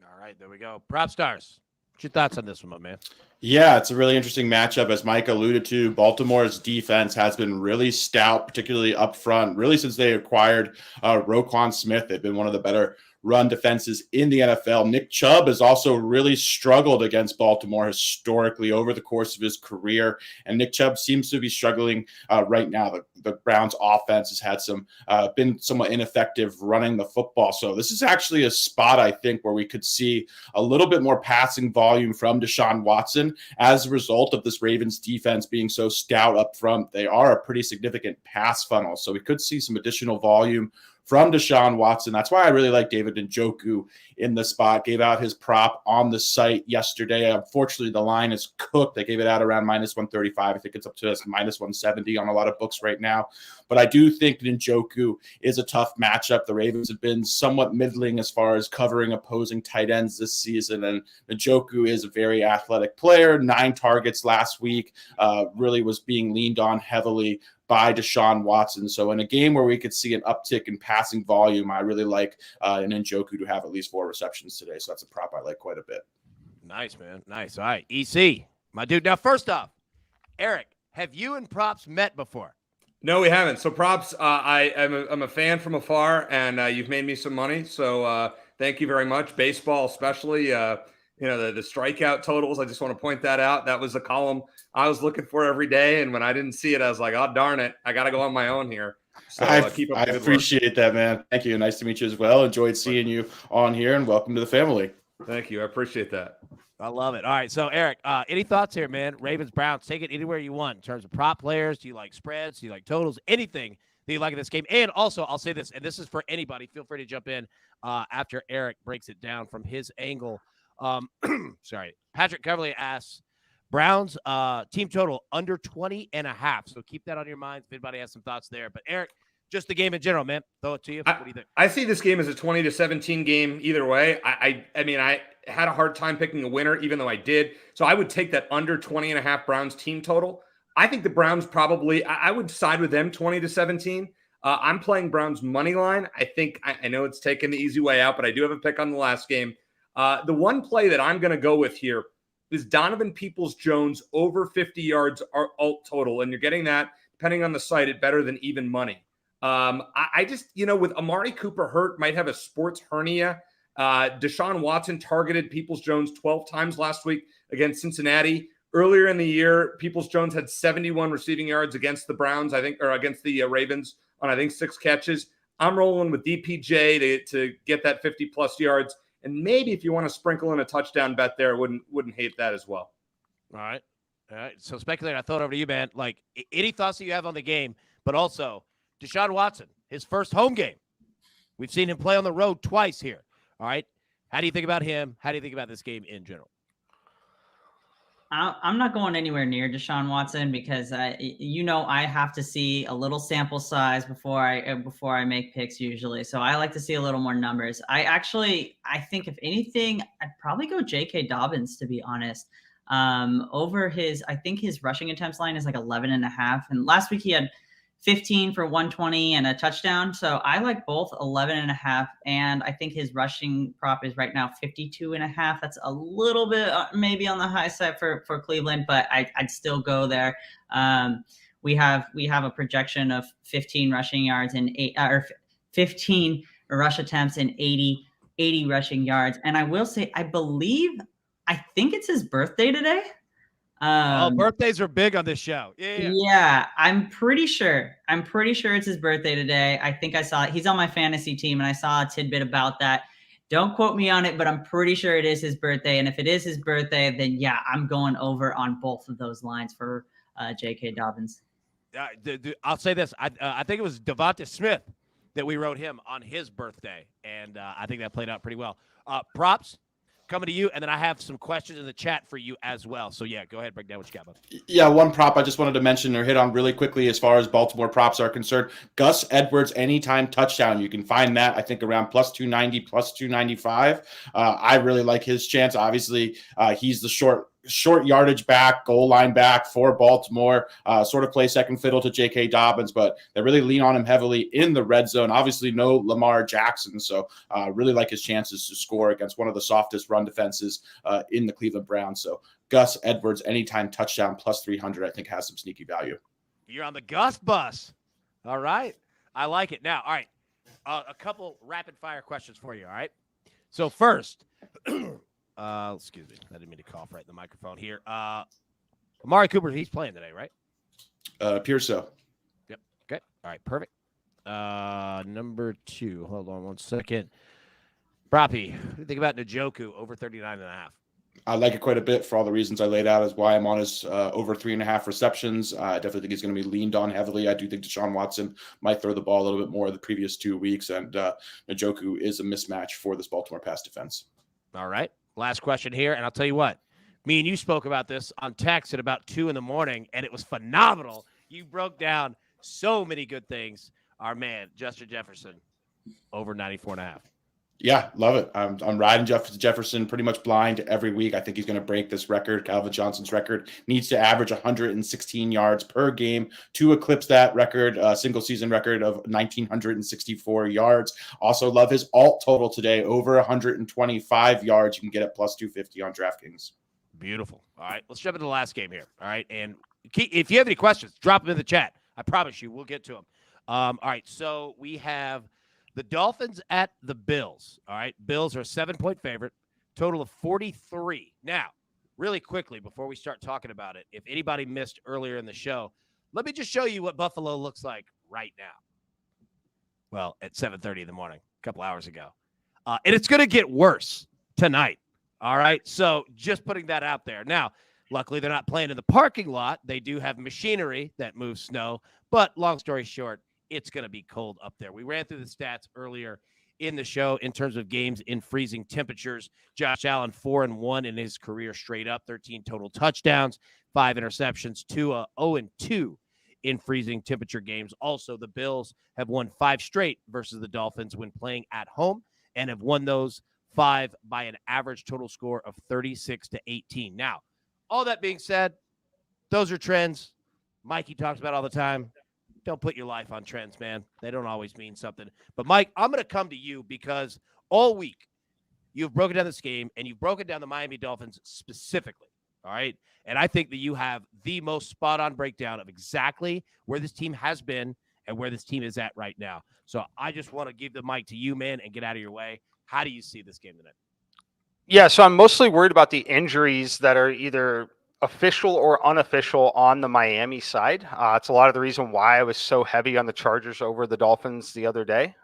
All right, there we go. Prop stars. What's your thoughts on this one, my man? Yeah, it's a really interesting matchup. As Mike alluded to, Baltimore's defense has been really stout, particularly up front, really since they acquired Roquan Smith. They've been one of the better run defenses in the NFL. Nick Chubb has also really struggled against Baltimore historically over the course of his career, and Nick Chubb seems to be struggling right now. The Browns offense has had been somewhat ineffective running the football. So this is actually a spot, I think, where we could see a little bit more passing volume from Deshaun Watson as a result of this Ravens defense being so stout up front. They are a pretty significant pass funnel. So we could see some additional volume from Deshaun Watson. That's why I really like David Njoku in the spot. Gave out his prop on the site yesterday. Unfortunately, the line is cooked. They gave it out around -135. I think it's up to -170 on a lot of books right now. But I do think Njoku is a tough matchup. The Ravens have been somewhat middling as far as covering opposing tight ends this season. And Njoku is a very athletic player. 9 targets last week. Really was being leaned on heavily by Deshaun Watson. So in a game where we could see an uptick in passing volume, I really like Njoku to have at least 4 receptions today. So that's a prop I like quite a bit. Nice, man. Nice. All right, EC, my dude. Now, first off, Eric, have you and props met before? No, we haven't. So props, I'm a fan from afar, and you've made me some money. So thank you very much. Baseball, especially, the strikeout totals. I just want to point that out. That was a column I was looking for every day, and when I didn't see it, I was like, "Oh darn it, I got to go on my own here." So I appreciate that, man. Thank you. Nice to meet you as well. Enjoyed seeing you on here, and welcome to the family. Thank you. I appreciate that. I love it. All right, so Eric, any thoughts here, man? Ravens, Browns, take it anywhere you want in terms of prop players. Do you like spreads? Do you like totals? Anything who you like in this game. And also, I'll say this, and this is for anybody. Feel free to jump in after Eric breaks it down from his angle. Sorry. Patrick Coverley asks, Browns team total under 20.5. So keep that on your mind if anybody has some thoughts there. But Eric, just the game in general, man. Throw it to you. What do you think? I see this game as a 20-17 game either way. I mean, I had a hard time picking a winner, even though I did. So I would take that under 20.5 Browns team total. I think the Browns probably, I would side with them 20-17. I'm playing Browns money line. I know it's taken the easy way out, but I do have a pick on the last game. The one play that I'm going to go with here is Donovan Peoples-Jones over 50 yards alt total. And you're getting that, depending on the site, at better than even money. I just, with Amari Cooper hurt, might have a sports hernia. Deshaun Watson targeted Peoples-Jones 12 times last week against Cincinnati. Earlier in the year, Peoples-Jones had 71 receiving yards against the Browns, or against the Ravens on, 6 catches. I'm rolling with DPJ to get that 50-plus yards. And maybe if you want to sprinkle in a touchdown bet there, wouldn't hate that as well. All right. So speculating, I throw it over to you, man. Like, any thoughts that you have on the game, but also Deshaun Watson, his first home game. We've seen him play on the road twice here. All right. How do you think about him? How do you think about this game in general? I'm not going anywhere near Deshaun Watson because I have to see a little sample size before I make picks usually. So I like to see a little more numbers. I think if anything, I'd probably go J.K. Dobbins, to be honest. I think his rushing attempts line is like 11.5. And last week he had 15 for 120 and a touchdown. So I like both 11.5. And I think his rushing prop is right now 52.5. That's a little bit maybe on the high side for Cleveland, but I'd still go there. We have a projection of 15 rushing yards and 15 rush attempts and 80 rushing yards. And I will say, I think it's his birthday today. Birthdays are big on this show. Yeah, I'm pretty sure it's his birthday today. I think I saw it. He's on my fantasy team, and I saw a tidbit about that. Don't quote me on it, but I'm pretty sure it is his birthday. And if it is his birthday, then yeah, I'm going over on both of those lines for J.K. Dobbins. I'll say this. I think it was Devonta Smith that we wrote him on his birthday, and I think that played out pretty well. Props coming to you, and then I have some questions in the chat for you as well. So, yeah, go ahead, break down what you got, bud. Yeah, one prop I just wanted to mention or hit on really quickly as far as Baltimore props are concerned. Gus Edwards anytime touchdown. You can find that, I think, around plus 290, plus 295. I really like his chance. Obviously, he's the short yardage back, goal line back for Baltimore, sort of play second fiddle to J.K. Dobbins, but they really lean on him heavily in the red zone. Obviously, no Lamar Jackson, so really like his chances to score against one of the softest run defenses in the Cleveland Browns. So Gus Edwards, anytime touchdown, plus 300, I think has some sneaky value. You're on the Gus bus. All right. I like it. Now, all right, a couple rapid-fire questions for you, all right? So first, excuse me. I didn't mean to cough right in the microphone here. Amari Cooper, he's playing today, right? Appears so. Yep. Okay. All right. Perfect. Number 2. Hold on one second. Proppy, what do you think about Njoku over 39.5? I like it quite a bit for all the reasons I laid out as why I'm on his over 3.5 receptions. I definitely think he's going to be leaned on heavily. I do think Deshaun Watson might throw the ball a little bit more the previous 2 weeks, and Njoku is a mismatch for this Baltimore pass defense. All right. Last question here, and I'll tell you what. Me and you spoke about this on text at about 2 a.m, and it was phenomenal. You broke down so many good things. Our man, Justin Jefferson, over 94.5. Yeah, love it. I'm riding Jefferson pretty much blind every week. I think he's going to break this record. Calvin Johnson's record needs to average 116 yards per game to eclipse that record, single season record of 1,964 yards. Also love his alt total today, over 125 yards. You can get it plus 250 on DraftKings. Beautiful. All right, let's jump into the last game here. All right, and if you have any questions, drop them in the chat. I promise you, we'll get to them. All right, so we have the Dolphins at the Bills. All right, Bills are a 7-point favorite, total of 43. Now, really quickly, before we start talking about it, if anybody missed earlier in the show, let me just show you what Buffalo looks like right now. Well, at 7:30 in the morning, a couple hours ago. And it's going to get worse tonight. All right, so just putting that out there. Now, luckily, they're not playing in the parking lot. They do have machinery that moves snow. But long story short, it's going to be cold up there. We ran through the stats earlier in the show in terms of games in freezing temperatures. Josh Allen 4-1 in his career straight up, 13 total touchdowns, 5 interceptions, 0-2 in freezing temperature games. Also, the Bills have won 5 straight versus the Dolphins when playing at home and have won those 5 by an average total score of 36-18. Now, all that being said, those are trends Mikey talks about all the time. Don't put your life on trends, man. They don't always mean something. But, Mike, I'm going to come to you because all week you've broken down this game and you've broken down the Miami Dolphins specifically, all right? And I think that you have the most spot-on breakdown of exactly where this team has been and where this team is at right now. So I just want to give the mic to you, man, and get out of your way. How do you see this game tonight? Yeah, so I'm mostly worried about the injuries that are either official or unofficial on the Miami side. It's a lot of the reason why I was so heavy on the Chargers over the Dolphins the other day.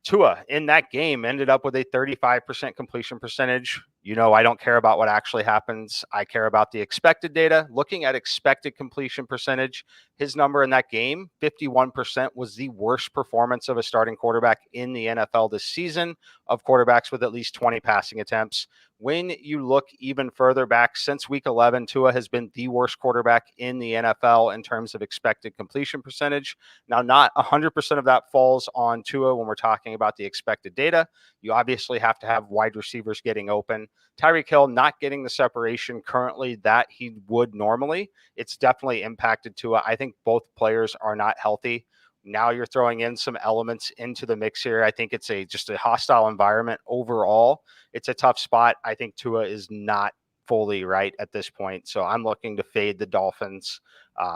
Tua in that game ended up with a 35% completion percentage. You know, I don't care about what actually happens. I care about the expected data. Looking at expected completion percentage, his number in that game, 51%, was the worst performance of a starting quarterback in the NFL this season of quarterbacks with at least 20 passing attempts. When you look even further back, since week 11, Tua has been the worst quarterback in the NFL in terms of expected completion percentage. Now, not 100% of that falls on Tua when we're talking about the expected data. You obviously have to have wide receivers getting open. Tyreek Hill not getting the separation currently that he would normally. It's definitely impacted Tua. I think both players are not healthy. Now you're throwing in some elements into the mix here. I think it's just a hostile environment overall. It's a tough spot. I think Tua is not fully right at this point. So I'm looking to fade the Dolphins.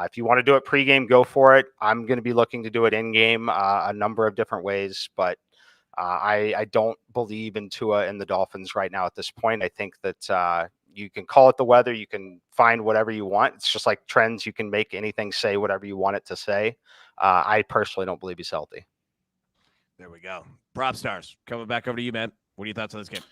If you want to do it pregame, go for it. I'm going to be looking to do it in-game a number of different ways, but I don't believe in Tua and the Dolphins right now at this point. I think that you can call it the weather. You can find whatever you want. It's just like trends. You can make anything say whatever you want it to say. I personally don't believe he's healthy. There we go. Prop stars, coming back over to you, man. What are your thoughts on this game?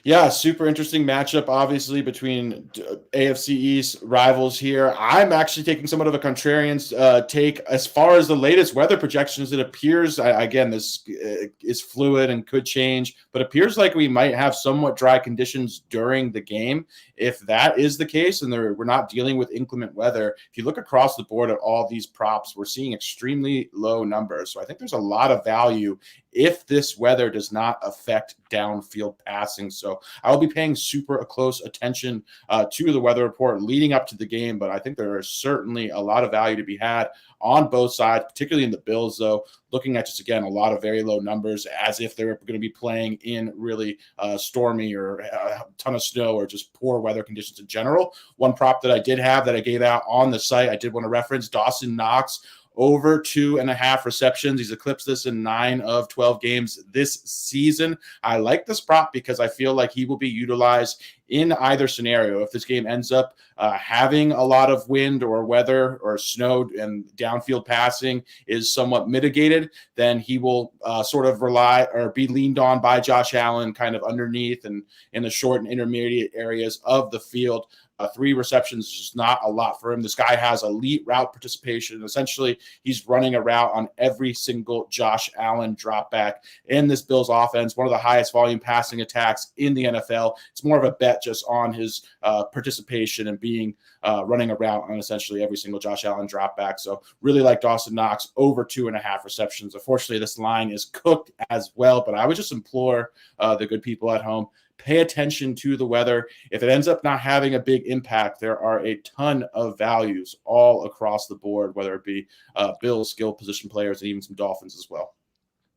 Yeah, super interesting matchup, obviously, between AFC East rivals here. I'm actually taking somewhat of a contrarian take. As far as the latest weather projections, it appears, again, this is fluid and could change, but appears like we might have somewhat dry conditions during the game. If that is the case, and we're not dealing with inclement weather, if you look across the board at all these props, we're seeing extremely low numbers. So I think there's a lot of value if this weather does not affect downfield passing. So I will be paying super close attention to the weather report leading up to the game, but I think there is certainly a lot of value to be had on both sides, particularly in the Bills, though, looking at just, again, a lot of very low numbers as if they're going to be playing in really stormy or a ton of snow or just poor weather conditions in general. One prop that I did have that I gave out on the site, I did want to reference Dawson Knox, over 2.5 receptions. He's eclipsed this in 9 of 12 games this season. I like this prop because I feel like he will be utilized in either scenario. If this game ends up having a lot of wind or weather or snow and downfield passing is somewhat mitigated, then he will sort of rely or be leaned on by Josh Allen kind of underneath and in the short and intermediate areas of the field. 3 receptions is just not a lot for him. This guy has elite route participation. Essentially, he's running a route on every single Josh Allen drop back in this Bills offense, one of the highest volume passing attacks in the NFL. It's more of a bet just on his participation and being running a route on essentially every single Josh Allen drop back. So really like Dawson Knox over 2.5 receptions. Unfortunately, this line is cooked as well, but I would just implore the good people at home, pay attention to the weather. If it ends up not having a big impact, there are a ton of values all across the board, whether it be Bills, skill position players, and even some Dolphins as well.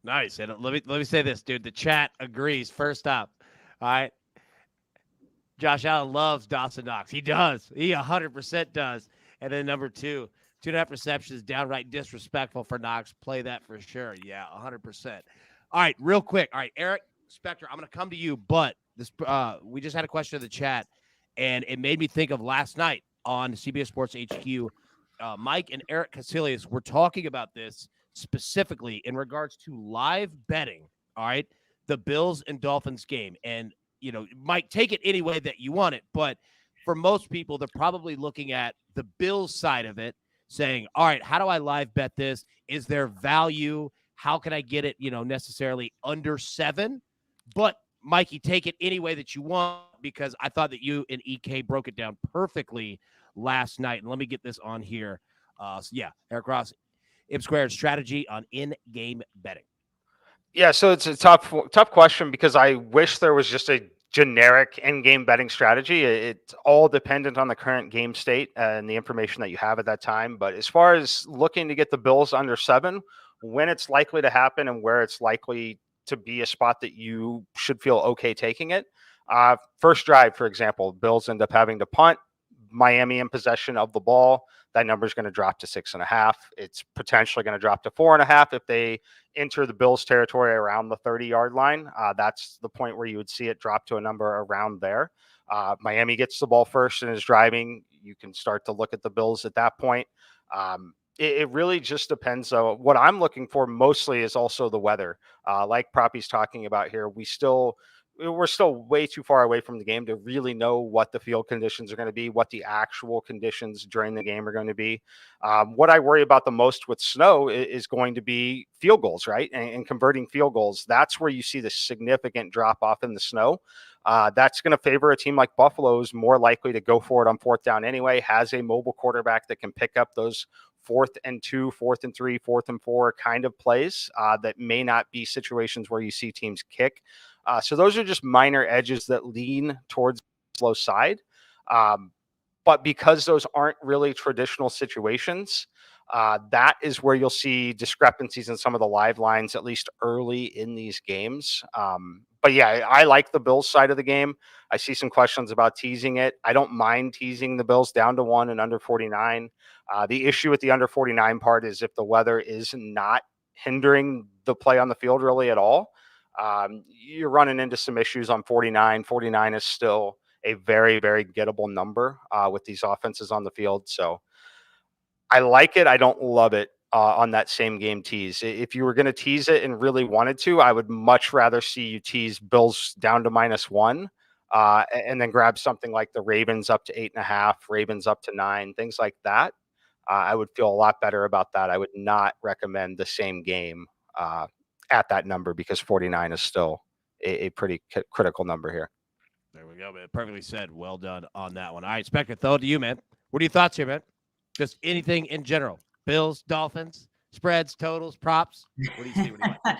Nice. And let me say this, dude. The chat agrees. First up, all right. Josh Allen loves Dawson Knox. He does. He 100% does. And then number 2, 2.5 receptions, downright disrespectful for Knox. Play that for sure. Yeah, 100%. All right, real quick. All right, Eric, Spector, I'm going to come to you, but this we just had a question in the chat, and it made me think of last night on CBS Sports HQ. Mike and Eric Casillas were talking about this specifically in regards to live betting, all right, the Bills and Dolphins game. And, you know, Mike, take it any way that you want it, but for most people, they're probably looking at the Bills side of it, saying, all right, how do I live bet this? Is there value? How can I get it, necessarily under 7? But Mikey, take it any way that you want, because I thought that you and EK broke it down perfectly last night. And let me get this on here. Eric Ross, Ib Squared strategy on in-game betting. Yeah, so it's a tough question, because I wish there was just a generic in-game betting strategy. It's all dependent on the current game state and the information that you have at that time. But as far as looking to get the Bills under 7, when it's likely to happen and where it's likely to be a spot that you should feel okay taking it. First drive, for example, Bills end up having to punt, Miami in possession of the ball. That number is going to drop to 6.5. It's potentially going to drop to 4.5 if they enter the Bills territory around the 30-yard line. That's the point where you would see it drop to a number around there. Miami gets the ball first and is driving. You can start to look at the Bills at that point. It really just depends. What I'm looking for mostly is also the weather. Like Proppy's talking about here, we're still way too far away from the game to really know what the field conditions are going to be, what the actual conditions during the game are going to be. What I worry about the most with snow is going to be field goals, right? And converting field goals. That's where you see the significant drop off in the snow. That's going to favor a team like Buffalo, who's more likely to go for it on 4th down anyway, has a mobile quarterback that can pick up those 4th and 2, 4th and 3, 4th and 4 kind of plays that may not be situations where you see teams kick. So those are just minor edges that lean towards the slow side. But because those aren't really traditional situations, that is where you'll see discrepancies in some of the live lines, at least early in these games. But yeah, I like the Bills side of the game. I see some questions about teasing it. I don't mind teasing the Bills down to 1 and under 49. The issue with the under 49 part is if the weather is not hindering the play on the field really at all, you're running into some issues on 49. 49 is still a very, very gettable number with these offenses on the field. So I like it. I don't love it on that same game tease. If you were going to tease it and really wanted to, I would much rather see you tease Bills down to -1 and then grab something like the Ravens up to 8.5, Ravens up to 9, things like that. I would feel a lot better about that. I would not recommend the same game at that number, because 49 is still a pretty critical number here. There we go, man. Perfectly said. Well done on that one. All right, Spector, throw it to you, man. What are your thoughts here, man? Just anything in general. Bills, Dolphins, spreads, totals, props. What do you see? What do you like?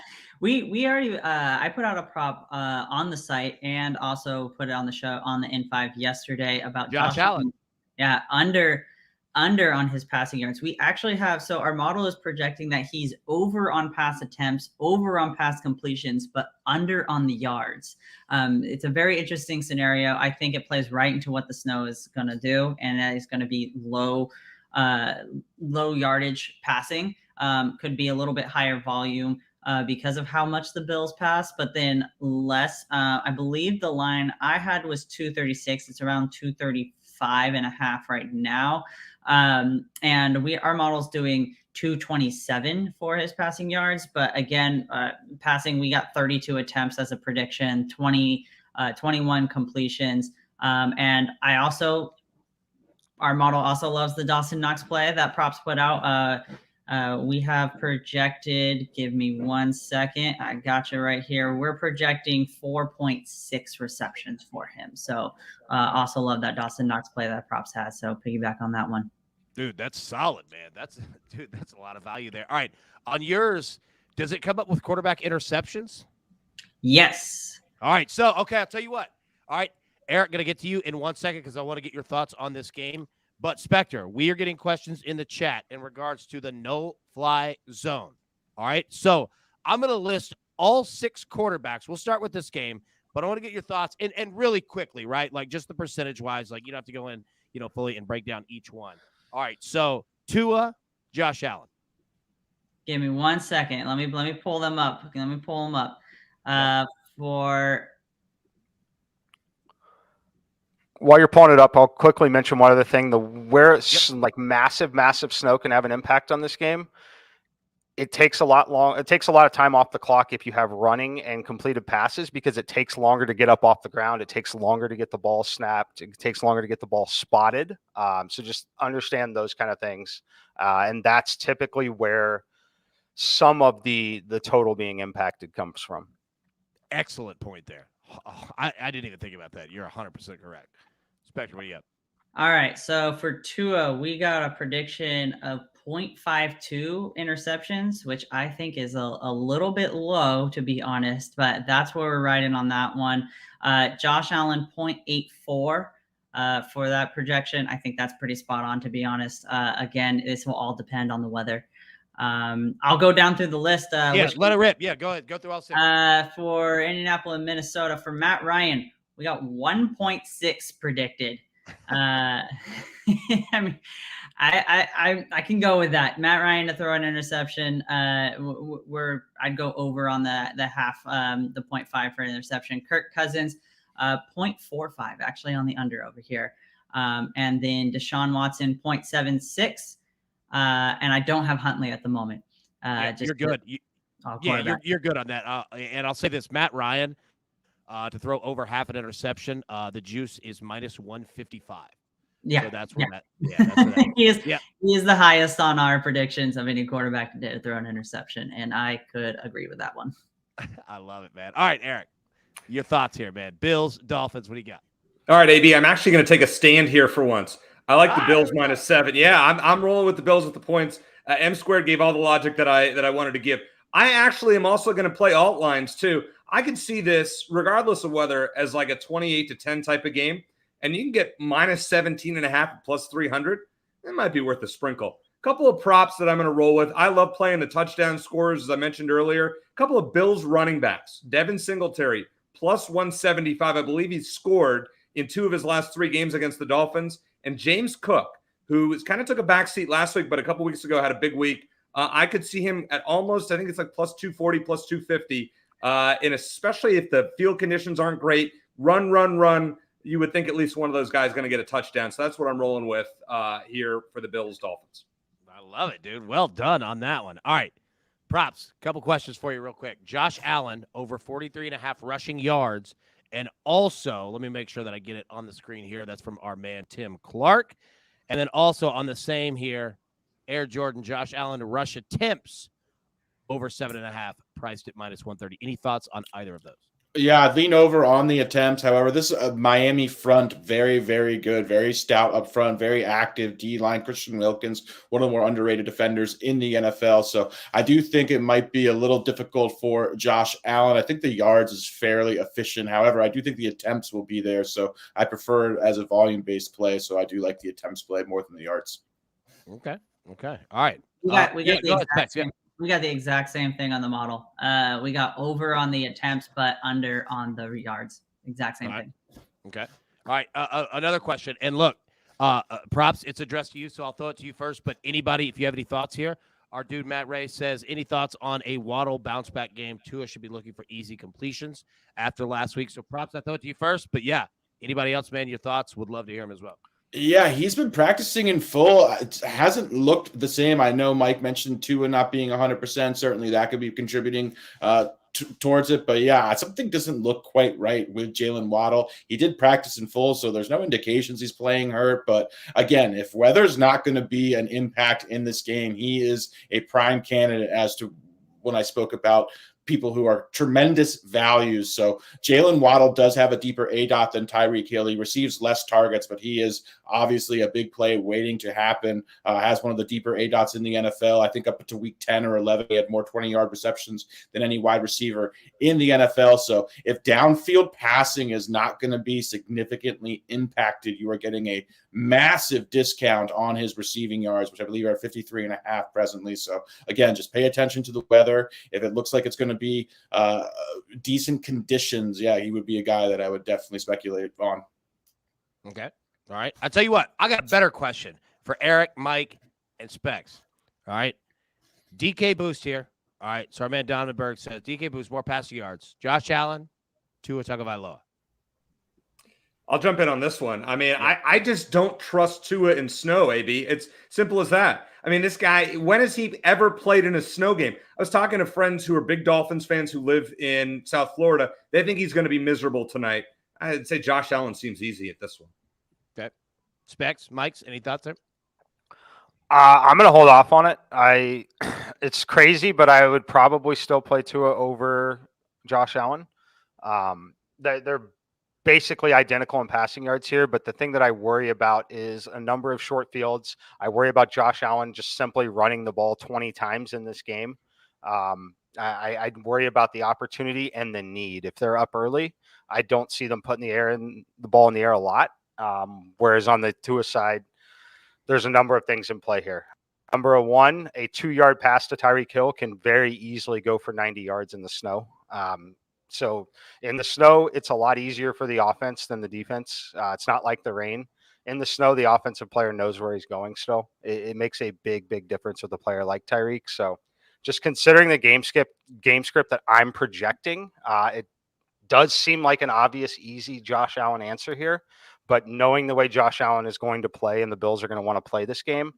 We already I put out a prop on the site and also put it on the show on the N5 yesterday about Josh Allen. Yeah, under on his passing yards. We actually have, so our model is projecting that he's over on pass attempts, over on pass completions, but under on the yards. It's a very interesting scenario. I think it plays right into what the snow is going to do, and that is going to be low yardage passing. Could be a little bit higher volume because of how much the Bills pass, but then less. I believe the line I had was 236. It's around 235.5 right now. And our model's doing 227 for his passing yards. But again, passing, we got 32 attempts as a prediction, 21 completions. And our model also loves the Dawson Knox play that props put out. We have projected, give me 1 second. I got you right here. We're projecting 4.6 receptions for him. So also love that Dawson Knox play that props has. So piggyback on that one. Dude, that's solid, man. That's a lot of value there. All right. On yours, does it come up with quarterback interceptions? Yes. All right. So, okay, I'll tell you what. All right. Eric, going to get to you in 1 second because I want to get your thoughts on this game. But, Spector, we are getting questions in the chat in regards to the no-fly zone. All right? So, I'm going to list all 6 quarterbacks. We'll start with this game, but I want to get your thoughts and really quickly, right? Like, just the percentage-wise. Like, you don't have to go in, fully and break down each one. All right, so Tua, Josh Allen. Give me 1 second. Let me pull them up. While you're pulling it up, I'll quickly mention one other thing. Where like massive snow can have an impact on this game it takes a lot of time off the clock if you have running and completed passes, because it takes longer to get up off the ground. It takes longer to get the ball snapped. It takes longer to get the ball spotted. So just understand those kind of things. And that's typically where some of the total being impacted comes from. Excellent point there. I didn't even think about that. You're 100% correct. Spector, what do you got? All right. So for Tua, we got a prediction of 0.52 interceptions, which I think is a little bit low, to be honest, but that's where we're riding on that one. Josh Allen, 0.84 for that projection. I think that's pretty spot on, to be honest. Again, this will all depend on the weather. I'll go down through the list. Let it rip. Yeah, go ahead. Go through all six. For Indianapolis and Minnesota, for Matt Ryan, we got 1.6 predicted. I mean, I can go with that. Matt Ryan to throw an interception. I'd go over on the half, the 0.5 for an interception. Kirk Cousins, 0.45 actually on the under over here. And then Deshaun Watson, 0.76. And I don't have Huntley at the moment. You're good. You're good on that. And I'll say this, Matt Ryan, to throw over half an interception, the juice is minus 155. Yeah. So that's where that's where that he is the highest on our predictions of any quarterback to throw an interception. And I could agree with that one. I love it, man. All right, Eric, your thoughts here, man. Bills, Dolphins, what do you got? All right, AB, I'm actually going to take a stand here for once. I like the Bills minus 7. Yeah, I'm rolling with the Bills with the points. M squared gave all the logic that I wanted to give. I actually am also going to play alt lines too. I could see this, regardless of weather, as like a 28-10 type of game. And you can get minus 17.5 plus 300. It might be worth a sprinkle. A couple of props that I'm going to roll with. I love playing the touchdown scores, as I mentioned earlier. A couple of Bills running backs. Devin Singletary, plus 175. I believe he's scored in 2 of his last 3 games against the Dolphins. And James Cook, who kind of took a backseat last week, but a couple weeks ago had a big week. I could see him at almost, I think it's like plus 240, plus 250. And especially if the field conditions aren't great, run, you would think at least one of those guys is going to get a touchdown. So that's what I'm rolling with here for the Bills Dolphins. I love it, dude. Well done on that one. All right, props. Couple questions for you real quick. Josh Allen over 43.5 rushing yards. And also, let me make sure that I get it on the screen here. That's from our man, Tim Clark. And then also on the same here, Air Jordan, Josh Allen to rush attempts over 7.5, priced at minus 130. Any thoughts on either of those? Yeah, I'd lean over on the attempts. However, this Miami front, very, very good, very stout up front, very active D-line. Christian Wilkins, one of the more underrated defenders in the NFL. So I do think it might be a little difficult for Josh Allen. I think the yards is fairly efficient. However, I do think the attempts will be there. So I prefer it as a volume-based play. So I do like the attempts play more than the yards. Okay. All right. We got the exact same thing on the model. We got over on the attempts, but under on the yards. Exact same thing. Okay. All right. Another question. And look, props, it's addressed to you, so I'll throw it to you first. But anybody, if you have any thoughts here, our dude Matt Ray says, any thoughts on a Waddle bounce back game? Tua should be looking for easy completions after last week. So props, I throw it to you first. But yeah, anybody else, man, your thoughts? Would love to hear them as well. Yeah, he's been practicing in full. It hasn't looked the same. I know Mike mentioned Tua not being 100%. Certainly that could be contributing towards it. But yeah, something doesn't look quite right with Jalen Waddle. He did practice in full, so there's no indications he's playing hurt. But again, if weather's not going to be an impact in this game, he is a prime candidate as to when I spoke about people who are tremendous values. So Jalen Waddle does have a deeper ADOT than Tyreek Hill. He receives less targets, but he is obviously a big play waiting to happen. Has one of the deeper ADOTs in the NFL. I think up to week 10 or 11, he had more 20-yard receptions than any wide receiver in the NFL. So if downfield passing is not going to be significantly impacted, you are getting a massive discount on his receiving yards, which I believe are 53.5 presently. So again, just pay attention to the weather. If it looks like it's going to be decent conditions, yeah, he would be a guy that I would definitely speculate on. Okay. All right. I'll tell you what, I got a better question for Eric, Mike, and Specs. All right. DK Boost here. All right. So our man Donovan Berg says DK Boost, more passing yards. Josh Allen, Tua Tagovailoa. I'll jump in on this one. I mean, I just don't trust Tua in snow, AB. It's simple as that. I mean, this guy, when has he ever played in a snow game? I was talking to friends who are big Dolphins fans who live in South Florida. They think he's going to be miserable tonight. I'd say Josh Allen seems easy at this one. Okay. Specs, Mike's, any thoughts there? I'm going to hold off on it. It's crazy, but I would probably still play Tua over Josh Allen. They're basically identical in passing yards here, but the thing that I worry about is a number of short fields. I worry about Josh Allen just simply running the ball 20 times in this game. I'd worry about the opportunity and the need. If they're up early, I don't see them putting the ball in the air a lot. Whereas on the Tua side, there's a number of things in play here. Number one, a 2-yard pass to Tyreek Hill can very easily go for 90 yards in the snow. So in the snow, it's a lot easier for the offense than the defense. It's not like the rain. In the snow, the offensive player knows where he's going still. It makes a big difference with a player like Tyreek. So just considering the game script that I'm projecting, it does seem like an obvious, easy Josh Allen answer here. But knowing the way Josh Allen is going to play and the Bills are going to want to play this game,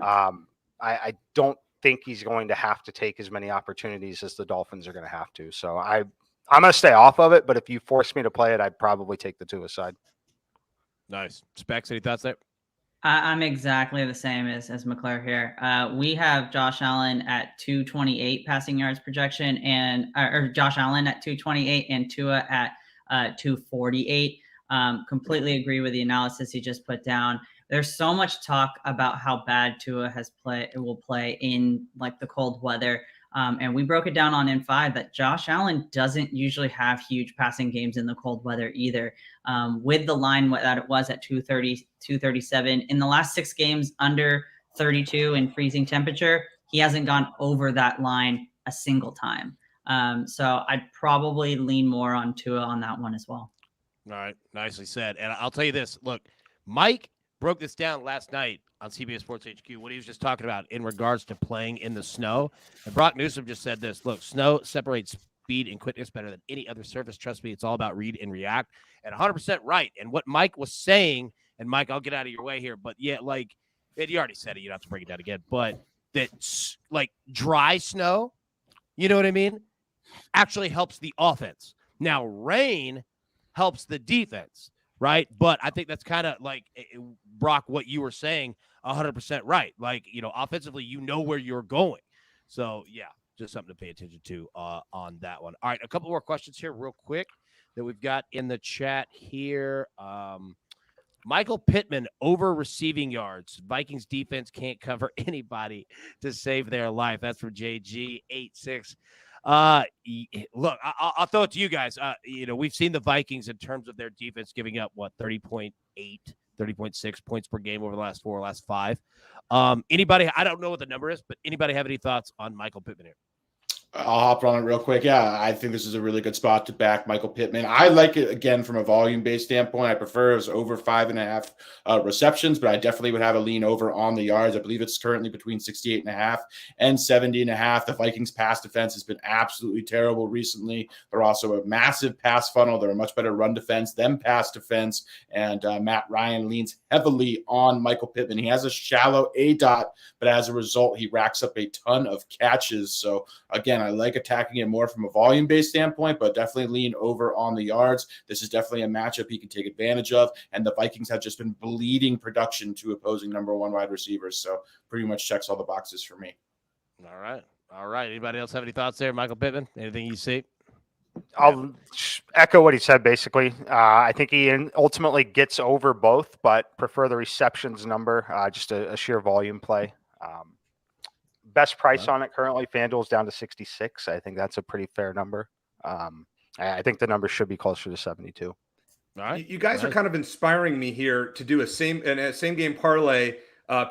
I don't think he's going to have to take as many opportunities as the Dolphins are going to have to. So I'm going to stay off of it, but if you force me to play it, I'd probably take the Tua side. Nice. Specs, any thoughts there? I'm exactly the same as McClure here. We have Josh Allen at 228 passing yards projection or Josh Allen at 228 and Tua at 248. Completely agree with the analysis he just put down. There's so much talk about how bad Tua will play in like the cold weather. And we broke it down on N5 that Josh Allen doesn't usually have huge passing games in the cold weather either. With the line that it was at 230, 237 in the last 6 games under 32 in freezing temperature, he hasn't gone over that line a single time. So I'd probably lean more on Tua on that one as well. All right. Nicely said. And I'll tell you this, look, Mike broke this down last night on CBS Sports HQ, what he was just talking about in regards to playing in the snow. And Brock Newsom just said this, look, snow separates speed and quickness better than any other surface. Trust me, it's all about read and react. And 100% right. And what Mike was saying, and Mike, I'll get out of your way here, but yeah, like, you already said it, you don't have to break it down again, but that like dry snow, you know what I mean, actually helps the offense. Now, rain helps the defense, right? But I think that's kind of like, Brock, what you were saying, 100% right. Like, offensively, you know where you're going. So, yeah, just something to pay attention to on that one. All right, a couple more questions here real quick that we've got in the chat here. Michael Pittman over receiving yards. Vikings defense can't cover anybody to save their life. That's from JG86. Look, I'll throw it to you guys. We've seen the Vikings in terms of their defense giving up 30.8, 30.6 points per game over the last 5. Anybody, I don't know what the number is, but anybody have any thoughts on Michael Pittman here? I'll hop on it real quick. Yeah, I think this is a really good spot to back Michael Pittman. I like it, again, from a volume-based standpoint. I prefer it was over 5.5 receptions, but I definitely would have a lean over on the yards. I believe it's currently between 68.5 and 70.5. The Vikings pass defense has been absolutely terrible recently. They're also a massive pass funnel. They're a much better run defense than pass defense, and Matt Ryan leans heavily on Michael Pittman. He has a shallow ADOT, but as a result, he racks up a ton of catches. So, again, I like attacking it more from a volume-based standpoint, but definitely lean over on the yards. This is definitely a matchup he can take advantage of, and the Vikings have just been bleeding production to opposing number 1 wide receivers, so pretty much checks all the boxes for me. All right. Anybody else have any thoughts there, Michael Pittman? Anything you see? I'll echo what he said, basically. I think he ultimately gets over both, but prefer the receptions number, just a sheer volume play. Best price on it currently, FanDuel's down to 66. I think that's a pretty fair number. I think the number should be closer to 72. All right. You guys are kind of inspiring me here to do a same game parlay.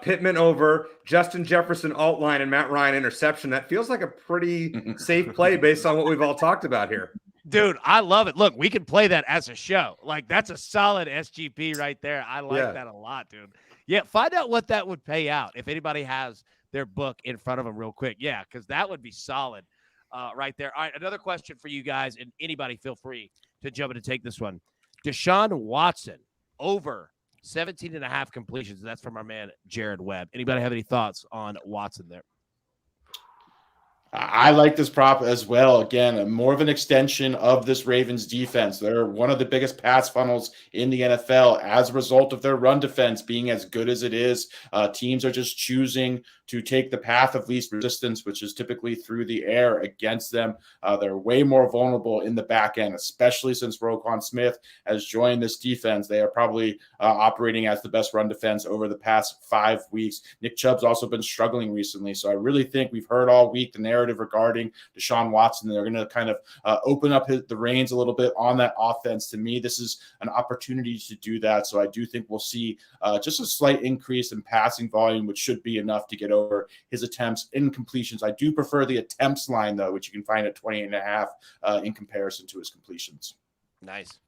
Pittman over, Justin Jefferson alt line, and Matt Ryan interception. That feels like a pretty safe play based on what we've all talked about here. Dude, I love it. Look, we can play that as a show. Like, that's a solid SGP right there. I like that a lot, dude. Yeah, find out what that would pay out if anybody has their book in front of them real quick. Yeah, because that would be solid right there. All right, another question for you guys, and anybody feel free to jump in and take this one. Deshaun Watson over 17.5 completions. That's from our man Jared Webb. Anybody have any thoughts on Watson there? I like this prop as well. Again, more of an extension of this Ravens defense. They're one of the biggest pass funnels in the NFL as a result of their run defense being as good as it is. Teams are just choosing to take the path of least resistance, which is typically through the air against them. They're way more vulnerable in the back end, especially since Roquan Smith has joined this defense. They are probably operating as the best run defense over the past 5 weeks. Nick Chubb's also been struggling recently. So I really think we've heard all week the narrative regarding Deshaun Watson. They're going to kind of open up the reins a little bit on that offense. To me, this is an opportunity to do that. So I do think we'll see just a slight increase in passing volume, which should be enough to get over his attempts in completions. I do prefer the attempts line, though, which you can find at 28.5 in comparison to his completions. Nice.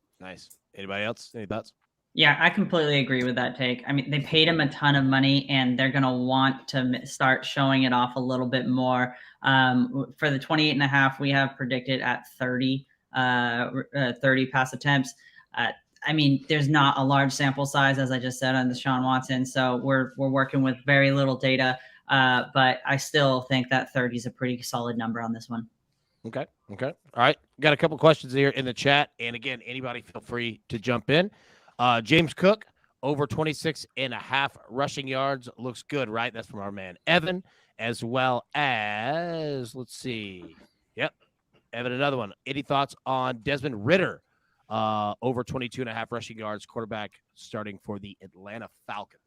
Anybody else? Any thoughts? Yeah, I completely agree with that take. I mean, they paid him a ton of money, and they're going to want to start showing it off a little bit more. For the 28.5, we have predicted at 30 pass attempts. I mean, there's not a large sample size, as I just said, on Deshaun Watson. So we're working with very little data, but I still think that 30 is a pretty solid number on this one. Okay. All right. Got a couple questions here in the chat. And again, anybody feel free to jump in. James Cook, over 26.5 rushing yards. Looks good, right? That's from our man Evan, as well as, let's see. Yep. Evan, another one. Any thoughts on Desmond Ridder? Over 22.5 rushing yards, quarterback starting for the Atlanta Falcons.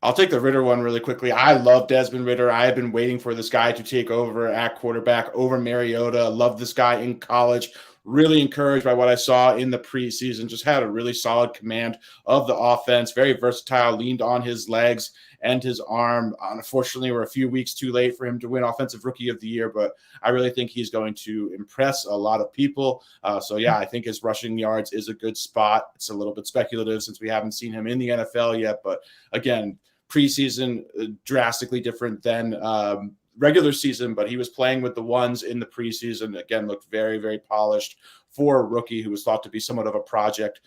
I'll take the Ridder one really quickly. I love Desmond Ridder. I have been waiting for this guy to take over at quarterback over Mariota. Love this guy in college. Really encouraged by what I saw in the preseason. Just had a really solid command of the offense. Very versatile, leaned on his legs and his arm. Unfortunately, we're a few weeks too late for him to win Offensive Rookie of the Year, but I really think he's going to impress a lot of people. So, yeah, I think his rushing yards is a good spot. It's a little bit speculative since we haven't seen him in the NFL yet, but again, preseason drastically different than regular season, but he was playing with the ones in the preseason. Again, looked very, very polished for a rookie who was thought to be somewhat of a project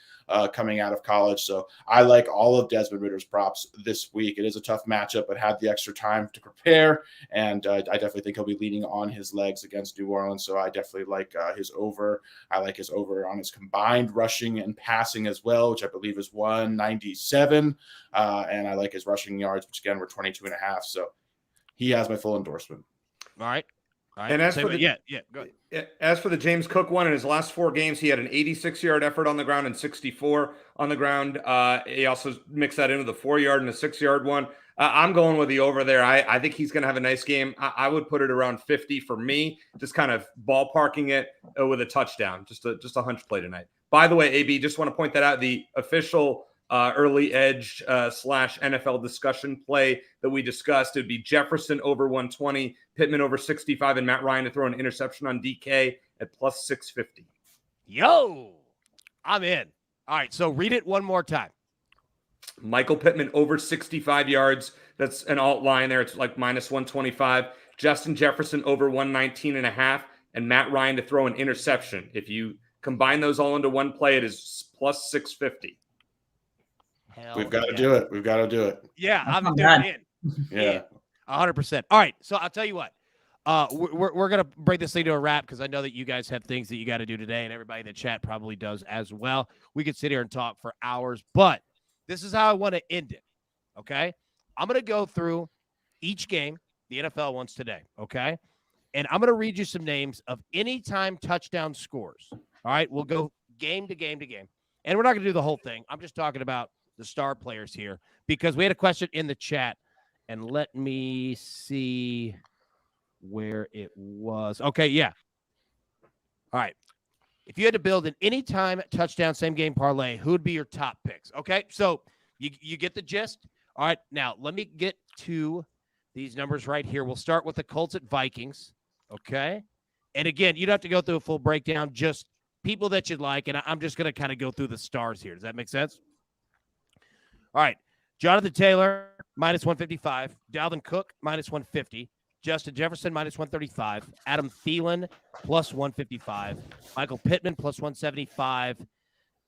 coming out of college. So I like all of Desmond Ridder's props this week. It is a tough matchup, but had the extra time to prepare, and I definitely think he'll be leaning on his legs against New Orleans. So I definitely like his over. I like his over on his combined rushing and passing as well, which I believe is 197. And I like his rushing yards, which again were 22.5. So he has my full endorsement. All right. And as for the go ahead. As for the James Cook one, in his last 4 games, he had an 86-yard effort on the ground and 64 on the ground. He also mixed that in with a 4-yard and a 6-yard one. I'm going with the over there. I think he's going to have a nice game. I would put it around 50 for me, just kind of ballparking it with a touchdown, just a hunch play tonight. By the way, AB, just want to point that out. The official early edge / NFL discussion play that we discussed, it would be Jefferson over 120, Pittman over 65, and Matt Ryan to throw an interception on DK at plus 650. Yo, I'm in. All right, so read it one more time. Michael Pittman over 65 yards. That's an alt line there. It's like minus 125. Justin Jefferson over 119.5, and Matt Ryan to throw an interception. If you combine those all into one play, it is plus 650. We've got to do it. We've got to do it. Yeah, I'm doing it. Yeah. 100%. All right, so I'll tell you what. We're going to break this thing to a wrap because I know that you guys have things that you got to do today, and everybody in the chat probably does as well. We could sit here and talk for hours, but this is how I want to end it, okay? I'm going to go through each game, the NFL ones today, okay? And I'm going to read you some names of anytime touchdown scores. All right, we'll go game to game to game. And we're not going to do the whole thing. I'm just talking about the star players here because we had a question in the chat, and let me see where it was. Okay, yeah. All right. If you had to build an anytime touchdown same game parlay, who would be your top picks? Okay, so you get the gist. All right, now let me get to these numbers right here. We'll start with the Colts at Vikings. Okay, and again, you don't have to go through a full breakdown, just people that you'd like, and I'm just going to kind of go through the stars here. Does that make sense? All right. Jonathan Taylor, minus 155. Dalvin Cook, minus 150. Justin Jefferson, minus 135. Adam Thielen, plus 155. Michael Pittman, plus 175.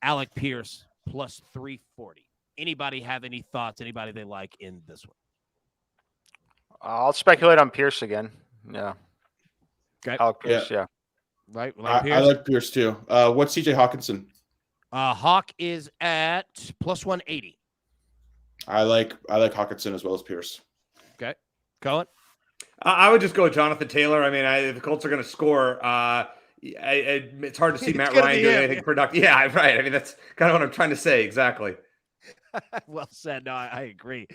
Alec Pierce plus 340. Anybody have any thoughts? Anybody they like in this one? I'll speculate on Pierce again. Yeah. Okay. Alec Pierce, yeah. Right. I like Pierce too. What's CJ Hawkinson? Hawk is at plus 180. I like Hawkinson as well as Pierce. Okay. Cohen? I would just go with Jonathan Taylor. I mean, if the Colts are going to score, it's hard to see Matt Ryan doing anything productive. Yeah, right. I mean, that's kind of what I'm trying to say. Exactly. Well said. No, I agree.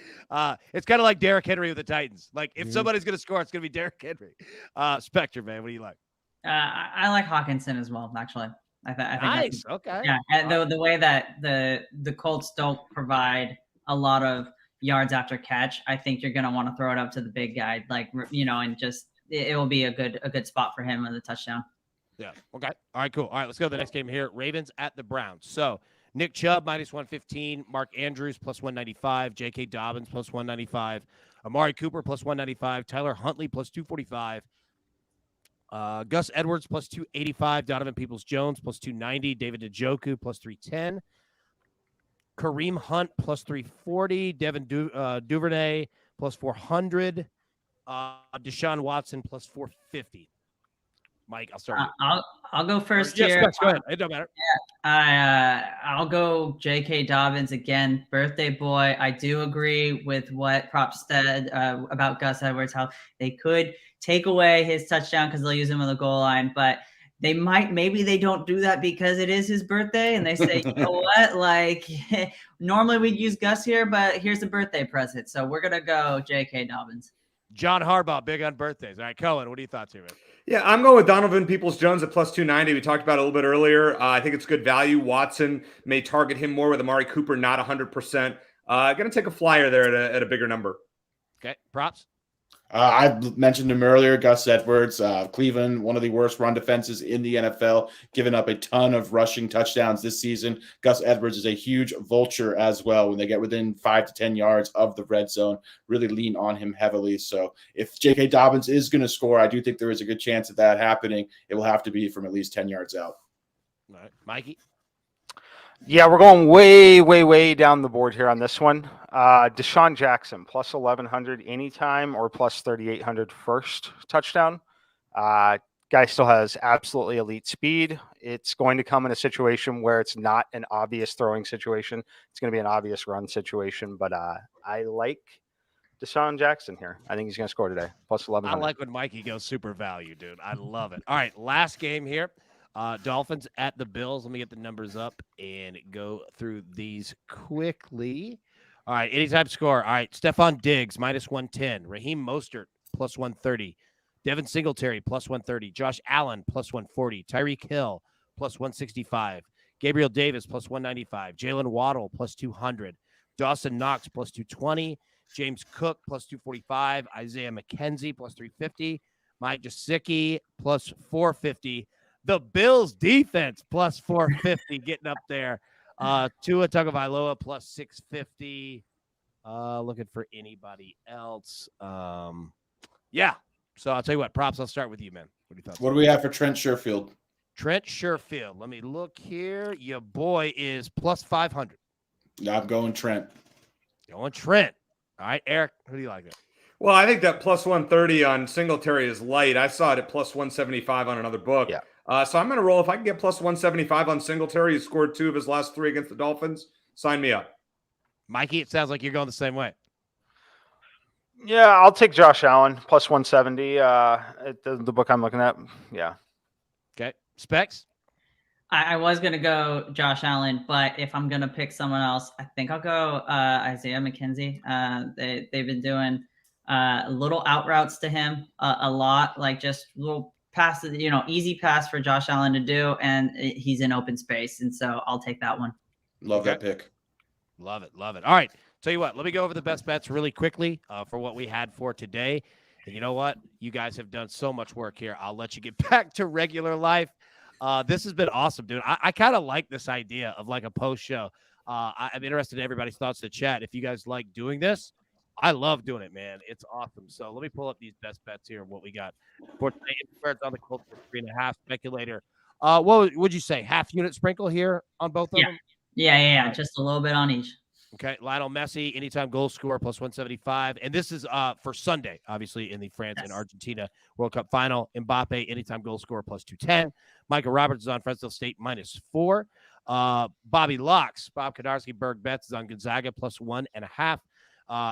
It's kind of like Derrick Henry with the Titans. Like, if somebody's going to score, it's going to be Derrick Henry. Spector, man, what do you like? I like Hawkinson as well, actually. I think nice. Okay. Yeah, and the way that the Colts don't provide a lot of yards after catch, I think you're going to want to throw it up to the big guy, like, and just it will be a good spot for him on the touchdown. Yeah. Okay. All right, cool. All right, let's go to the next game here. Ravens at the Browns. So Nick Chubb minus 115, Mark Andrews plus 195, J.K. Dobbins plus 195, Amari Cooper plus 195, Tyler Huntley plus 245, Gus Edwards plus 285, Donovan Peoples-Jones plus 290, David Njoku plus 310, Kareem Hunt plus 340, Devin Duvernay plus 400, Deshaun Watson plus 450. Mike, I'll start with you. I'll go first here. Yes, go ahead. It don't matter. Yeah, I'll go J.K. Dobbins again. Birthday boy. I do agree with what Props said about Gus Edwards, how they could take away his touchdown because they'll use him on the goal line, but maybe they don't do that because it is his birthday and they say, you know what, like normally we'd use Gus here, but here's a birthday present. So we're going to go J.K. Dobbins. John Harbaugh, big on birthdays. All right, Cohen, what are your thoughts here, man? Yeah, I'm going with Donovan Peoples-Jones at plus 290. We talked about it a little bit earlier. I think it's good value. Watson may target him more with Amari Cooper not 100%. Going to take a flyer there at a bigger number. Okay, Props? I mentioned him earlier, Gus Edwards, Cleveland, one of the worst run defenses in the NFL, giving up a ton of rushing touchdowns this season. Gus Edwards is a huge vulture as well. When they get within 5 to 10 yards of the red zone, really lean on him heavily. So if J.K. Dobbins is going to score, I do think there is a good chance of that happening. It will have to be from at least 10 yards out. All right, Mikey? Yeah, we're going way, way, way down the board here on this one. Deshaun Jackson, plus 1,100 anytime or plus 3,800 first touchdown. Guy still has absolutely elite speed. It's going to come in a situation where it's not an obvious throwing situation. It's going to be an obvious run situation. But I like Deshaun Jackson here. I think he's going to score today, plus 1,100. I like when Mikey goes super value, dude. I love it. All right, last game here. Dolphins at the Bills. Let me get the numbers up and go through these quickly. All right, anytime score. All right, Stephon Diggs, minus 110. Raheem Mostert, plus 130. Devin Singletary, plus 130. Josh Allen, plus 140. Tyreek Hill, plus 165. Gabriel Davis, plus 195. Jalen Waddle, plus 200. Dawson Knox, plus 220. James Cook, plus 245. Isaiah McKenzie, plus 350. Mike Gesicki, plus 450. The Bills defense plus 450 getting up there. Tua Tagovailoa plus 650. Looking for anybody else. Yeah. So I'll tell you what, Props, I'll start with you, man. What do you think? What do we have for Trent Sherfield? Trent Sherfield. Let me look here. Your boy is plus 500. I'm going Trent. Going Trent. All right, Eric, who do you like there? Well, I think that plus 130 on Singletary is light. I saw it at plus 175 on another book. Yeah. So I'm going to roll. If I can get plus 175 on Singletary, he scored 2 of his last 3 against the Dolphins. Sign me up. Mikey, it sounds like you're going the same way. Yeah, I'll take Josh Allen, plus 170. The book I'm looking at. Yeah. Okay. Specs? I was going to go Josh Allen, but if I'm going to pick someone else, I think I'll go Isaiah McKenzie. They've been doing little out routes to him a lot, like just little passes, easy pass for Josh Allen to do, and he's in open space. And so I'll take that one. Love that pick. Love it. Love it. All right. Tell you what, let me go over the best bets really quickly for what we had for today. And you know what? You guys have done so much work here. I'll let you get back to regular life. This has been awesome, dude. I kind of like this idea of like a post show. I'm interested in everybody's thoughts in the chat. If you guys like doing this, I love doing it, man. It's awesome. So let me pull up these best bets here. What we got for today. Spreads on the Colts for 3.5. Speculator What would you say? Half unit sprinkle here on both of them? Yeah. Just a little bit on each. Okay, Lionel Messi, anytime goal scorer, plus 175. And this is for Sunday, obviously, in the France and Argentina World Cup final. Mbappe, anytime goal scorer, plus 210. Micah Roberts is on Fresno State, -4. Bobby Locks, Bob Konarski, Berg Betts is on Gonzaga, plus 1.5.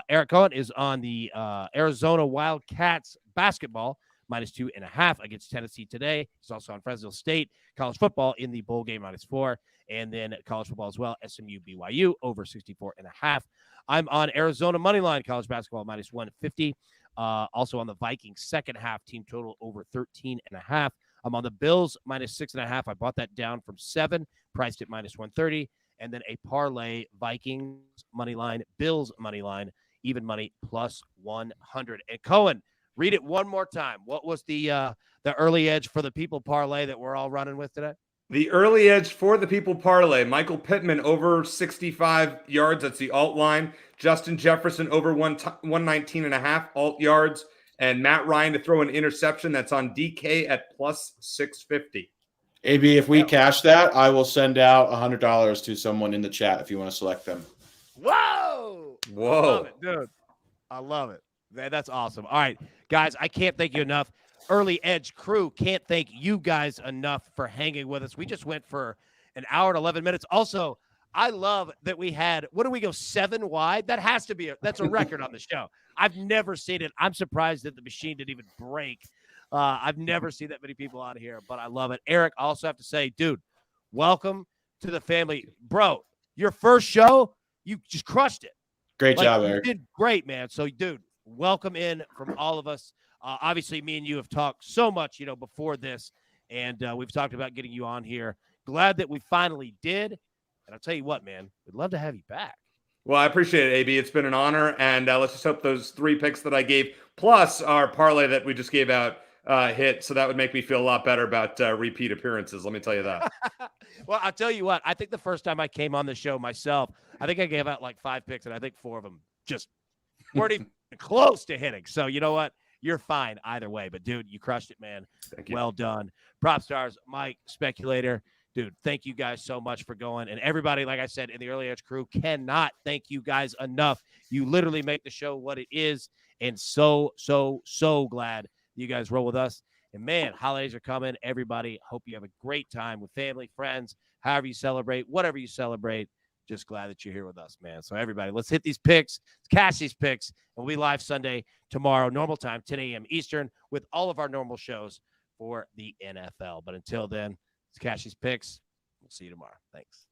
Eric Cohen is on the Arizona Wildcats basketball, -2.5 against Tennessee today. He's also on Fresno State. College football in the bowl game, -4. And then college football as well, SMU BYU over 64.5. I'm on Arizona moneyline college basketball -150. Also on the Vikings second half team total over 13.5. I'm on the Bills -6.5. I bought that down from 7, priced at -130. And then a parlay Vikings moneyline, Bills moneyline, even money +100. And Cohen, read it one more time. What was the early edge for the people parlay that we're all running with today? The early edge for the people parlay, Michael Pittman over 65 yards. That's the alt line. Justin Jefferson over 119.5 alt yards. And Matt Ryan to throw an interception. That's on DK at +650. AB, if we cash that, I will send out $100 to someone in the chat if you want to select them. Whoa. I love it, dude. I love it. Man, that's awesome. All right, guys, I can't thank you enough. Early Edge crew, can't thank you guys enough for hanging with us. We just went for an hour and 11 minutes. Also, I love that we had, what do we go, 7 wide? That has to be, that's a record on the show. I've never seen it. I'm surprised that the machine didn't even break. I've never seen that many people on here, but I love it. Eric, I also have to say, dude, welcome to the family. Bro, your first show, you just crushed it. Great job, Eric. You did great, man. So, dude, welcome in from all of us. Obviously, me and you have talked so much, before this, and we've talked about getting you on here. Glad that we finally did. And I'll tell you what, man, we'd love to have you back. Well, I appreciate it, AB. It's been an honor, and let's just hope those 3 picks that I gave, plus our parlay that we just gave out, hit. So that would make me feel a lot better about repeat appearances. Let me tell you that. Well, I'll tell you what. I think the first time I came on the show myself, I think I gave out like 5 picks, and I think 4 of them just weren't even close to hitting. So you know what? You're fine either way. But, dude, you crushed it, man. Thank you. Well done. Prop Stars, Mike, Speculator. Dude, thank you guys so much for going. And everybody, like I said, in the Early Edge crew cannot thank you guys enough. You literally make the show what it is. And so glad you guys roll with us. And, man, holidays are coming. Everybody, hope you have a great time with family, friends, however you celebrate, whatever you celebrate. Just glad that you're here with us, man. So, everybody, let's hit these picks. Let's cash these picks. And we'll be live Sunday, tomorrow, normal time, 10 a.m. Eastern, with all of our normal shows for the NFL. But until then, let's cash these picks. We'll see you tomorrow. Thanks.